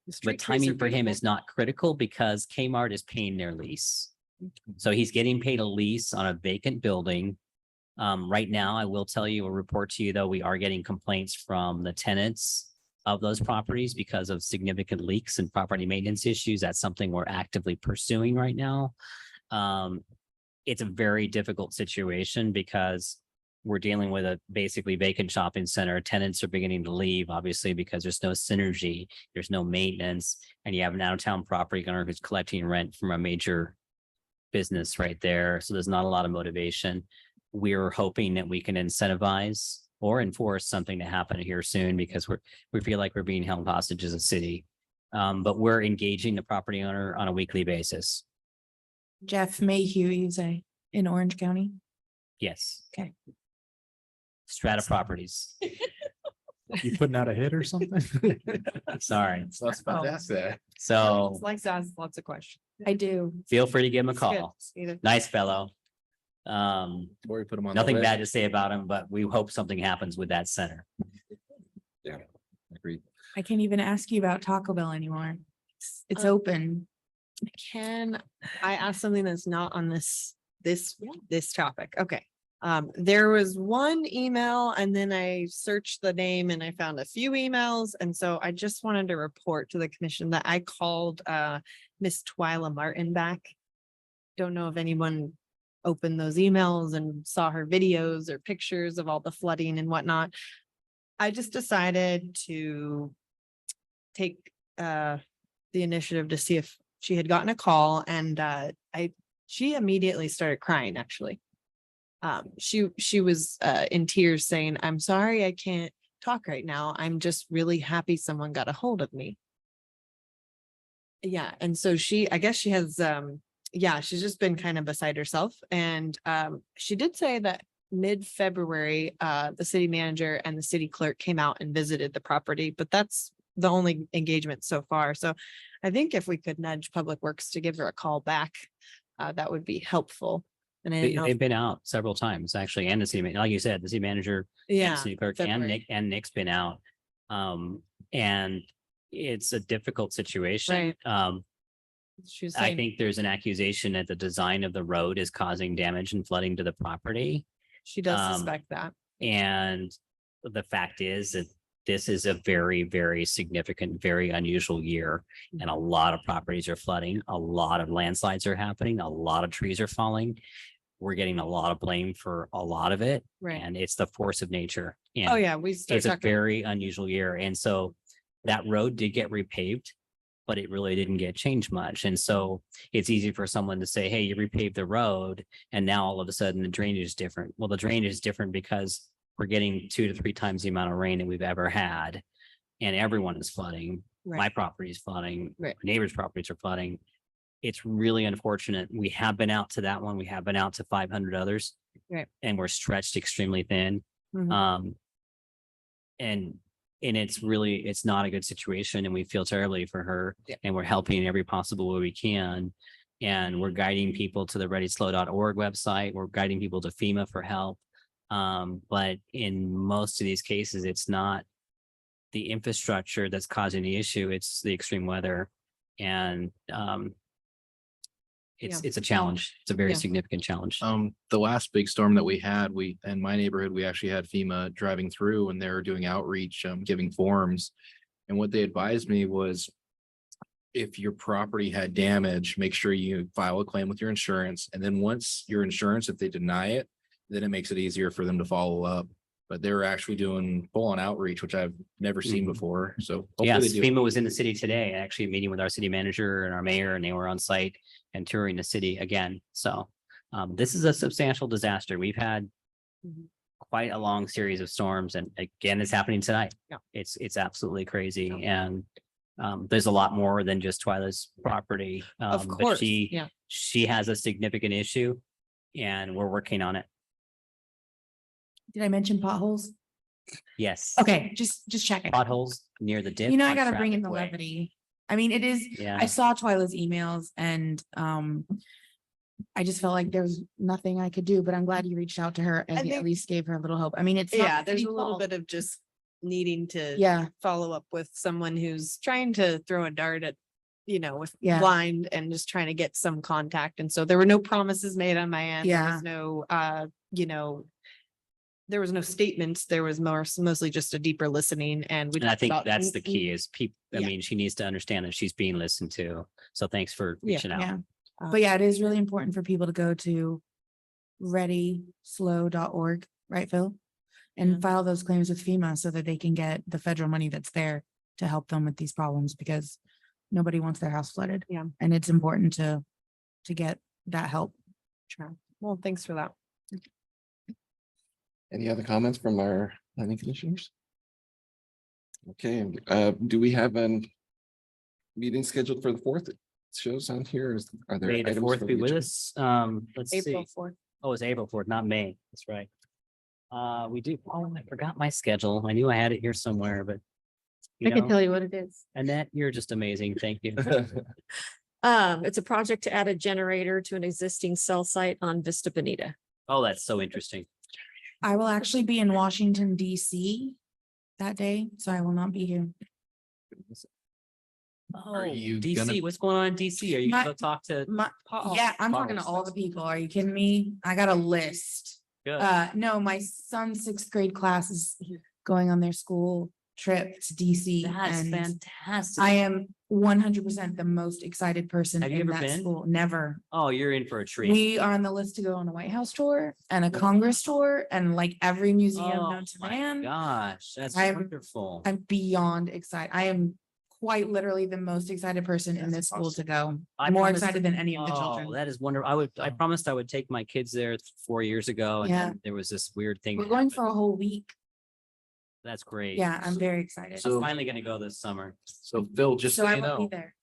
But street trees are timing for him beautiful. is not critical because Kmart is paying their lease. So he's getting paid a lease on a vacant building. Right now, I will tell you, a report to you, though, we are getting complaints from the tenants of those properties because of significant leaks and property maintenance issues. That's something we're actively pursuing right now. It's a very difficult situation because we're dealing with a basically vacant shopping center. Tenants are beginning to leave, obviously, because there's no synergy, there's no maintenance, and you have an out-of-town property owner who's collecting rent from a major business right there. So there's not a lot of motivation. We're hoping that we can incentivize or enforce something to happen here soon because we feel like we're being held hostage as a city. But we're engaging the property owner on a weekly basis. Jeff Mayhew, you say, in Orange County? Yes. Okay. Strata Properties. You putting out a hit or something? Sorry. So that's fantastic. So Like to ask lots of questions. I do. feel free to give him a It's good. call. Either- Nice fellow. Or we put them on. the Nothing list. bad to say about him, but we hope something happens with that center. Agreed. I can't even ask you about Taco Bell anymore. It's Um, open. Can I ask something that's not on this topic? Okay. There was one email and then I searched the name and I found a few emails. And so I just wanted to report to the commission that I called Miss Twyla Martin back. Don't know if anyone opened those emails and saw her videos or pictures of all the flooding and whatnot. I just decided to take the initiative to see if she had gotten a call and she immediately started crying, actually. She was in tears saying, "I'm sorry, I can't talk right now. I'm just really happy someone got a hold of me." Yeah, and so I guess she has she's just been kind of beside herself. And she did say that mid-February, the city manager and the city clerk came out and visited the property, but that's the only engagement so far. So I think if we could nudge Public Works to give her a call back, that would be helpful. And I didn't know. They've been out several times, actually, and the city, like you said, the city manager, and Yeah. city clerk, and February. Nick's been out. And it's a difficult situation. Right. She was I saying think there's an accusation that the design of the road is causing damage and flooding to the property. she does um, suspect that. And the fact is that this is a very, very significant, very unusual year. And a lot of properties are flooding, a lot of landslides are happening, a lot of trees are falling. We're getting a lot of blame for a lot of it, Right. and it's the force of nature. Oh, And yeah, we start it's a talking. very unusual year. And so that road did get repaved, but it really didn't get changed much. And so it's easy for someone to say, hey, you repaved the road and now all of a sudden the drainage is different. Well, the drainage is different because we're getting 2 to 3 times the amount of rain that we've ever had. And everyone is flooding. My Right. property is flooding. Right. Neighbors' properties are flooding. It's really unfortunate. We have been out to that one. We have been out to 500 others. Right. And we're stretched extremely thin. Mhm. And it's not a good situation and we feel terribly for her. Yeah. And we're helping in every possible way we can. And we're guiding people to the readyslow.org website. We're guiding people to FEMA for help. But in most of these cases, it's not the infrastructure that's causing the issue. It's the extreme weather. And it's a challenge. It's a very Yeah. significant challenge. The last big storm that we had, in my neighborhood, we actually had FEMA driving through and they were doing outreach, giving forms. And what they advised me was if your property had damage, make sure you file a claim with your insurance. And then once your insurance, if they deny it, then it makes it easier for them to follow up. But they're actually doing full on outreach, which I've never seen Mhm. before. So hopefully Yes, they do. FEMA was in the city today, actually meeting with our city manager and our mayor, and they were on site and touring the city again. So this is a substantial disaster. We've had Mhm. quite a long series of storms, and again, it's happening tonight. Yeah. It's absolutely crazy, and there's a lot more than just Twyla's property. Of but course, yeah. she has a significant issue, and we're working on it. Did I mention potholes? Yes. Okay, just checking. Potholes near the dip. You know, I on gotta bring in Traffic the Way. levity. I mean, it is, Yeah. I saw Twyla's emails and I just felt like there's nothing I could do, but I'm glad you reached out to her and I at think- least gave her a little hope. I mean, it's. not Yeah, the there's city's a little fault. bit of just needing to Yeah, follow up with someone who's trying to throw a dart at, with Yeah. blind and just trying to get some contact. And so there were no promises made on my end. There Yeah. was no, there was no statements. There was mostly just a deeper listening and we. And I talked think about- that's the key is people, I Yeah. mean, she needs to understand that she's being listened to. So thanks for Yeah, reaching out. yeah. But yeah, it is really important for people to go to readyslow.org, right, Phil? Yeah. And file those claims with FEMA so that they can get the federal money that's there to help them with these problems because nobody wants their house flooded. Yeah. And it's important to get that help. Sure. Well, thanks for that. Any other comments from our planning commissioners? Okay, do we have a meeting scheduled for the 4th? It shows on here. Are there May the items 4th for be the with agenda? us. Let's April see. 4th. Oh, it's April 4th, not May. That's right. We do. Oh, I forgot my schedule. I knew I had it here somewhere, but. I can tell you what it is. Annette, you're just amazing. Thank you. It's a project to add a generator to an existing cell site on Vista Bonita. Oh, that's so interesting. I will actually be in Washington, DC that day, so I will not be here. Oh, you DC, gonna- what's going on in DC? Are you My- gonna talk to? My, Paul? yeah, I'm talking to Paul. all the people. Are you kidding me? I got a list. Good. No, my son's sixth grade class is going on their school trip to DC. That's and fantastic. I am 100% the most excited person Have you in ever that been? school. Never. Oh, you're in for a treat. We are on the list to go on a White House tour and a Congress tour and like every museum Oh known to my man. gosh, that's I'm- wonderful. I'm beyond excited. I am quite literally the most excited person in this school to go. I More promised- excited than any of the Oh, children. that is wonderful. I promised I would take my kids there 4 years ago and Yeah. then there was this weird thing. We're that going happened. for a whole week. That's great. Yeah, I'm very excited. So- I'm finally gonna go this summer. So Phil, just So so I you won't be know, there.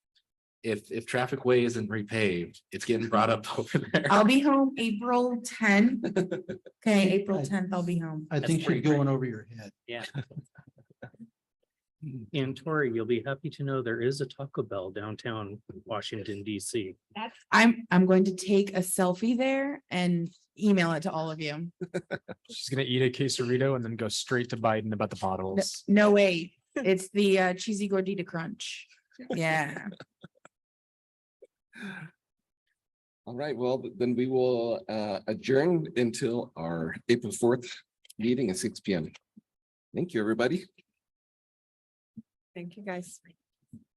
if Traffic Way isn't repaved, it's getting brought up over there. I'll be home April 10th. Okay, April 10th, I'll be home. I That's think pretty you're going over your head. Yeah. And Tori, you'll be happy to know there is a Taco Bell downtown Washington DC. I'm going to take a selfie there and email it to all of you. She's gonna eat a quesarito and then go straight to Biden about the potholes. No way. It's the cheesy gordita crunch. Yeah. All right, well, then we will adjourn until our April 4th meeting at 6 p.m. Thank you, everybody. Thank you, guys.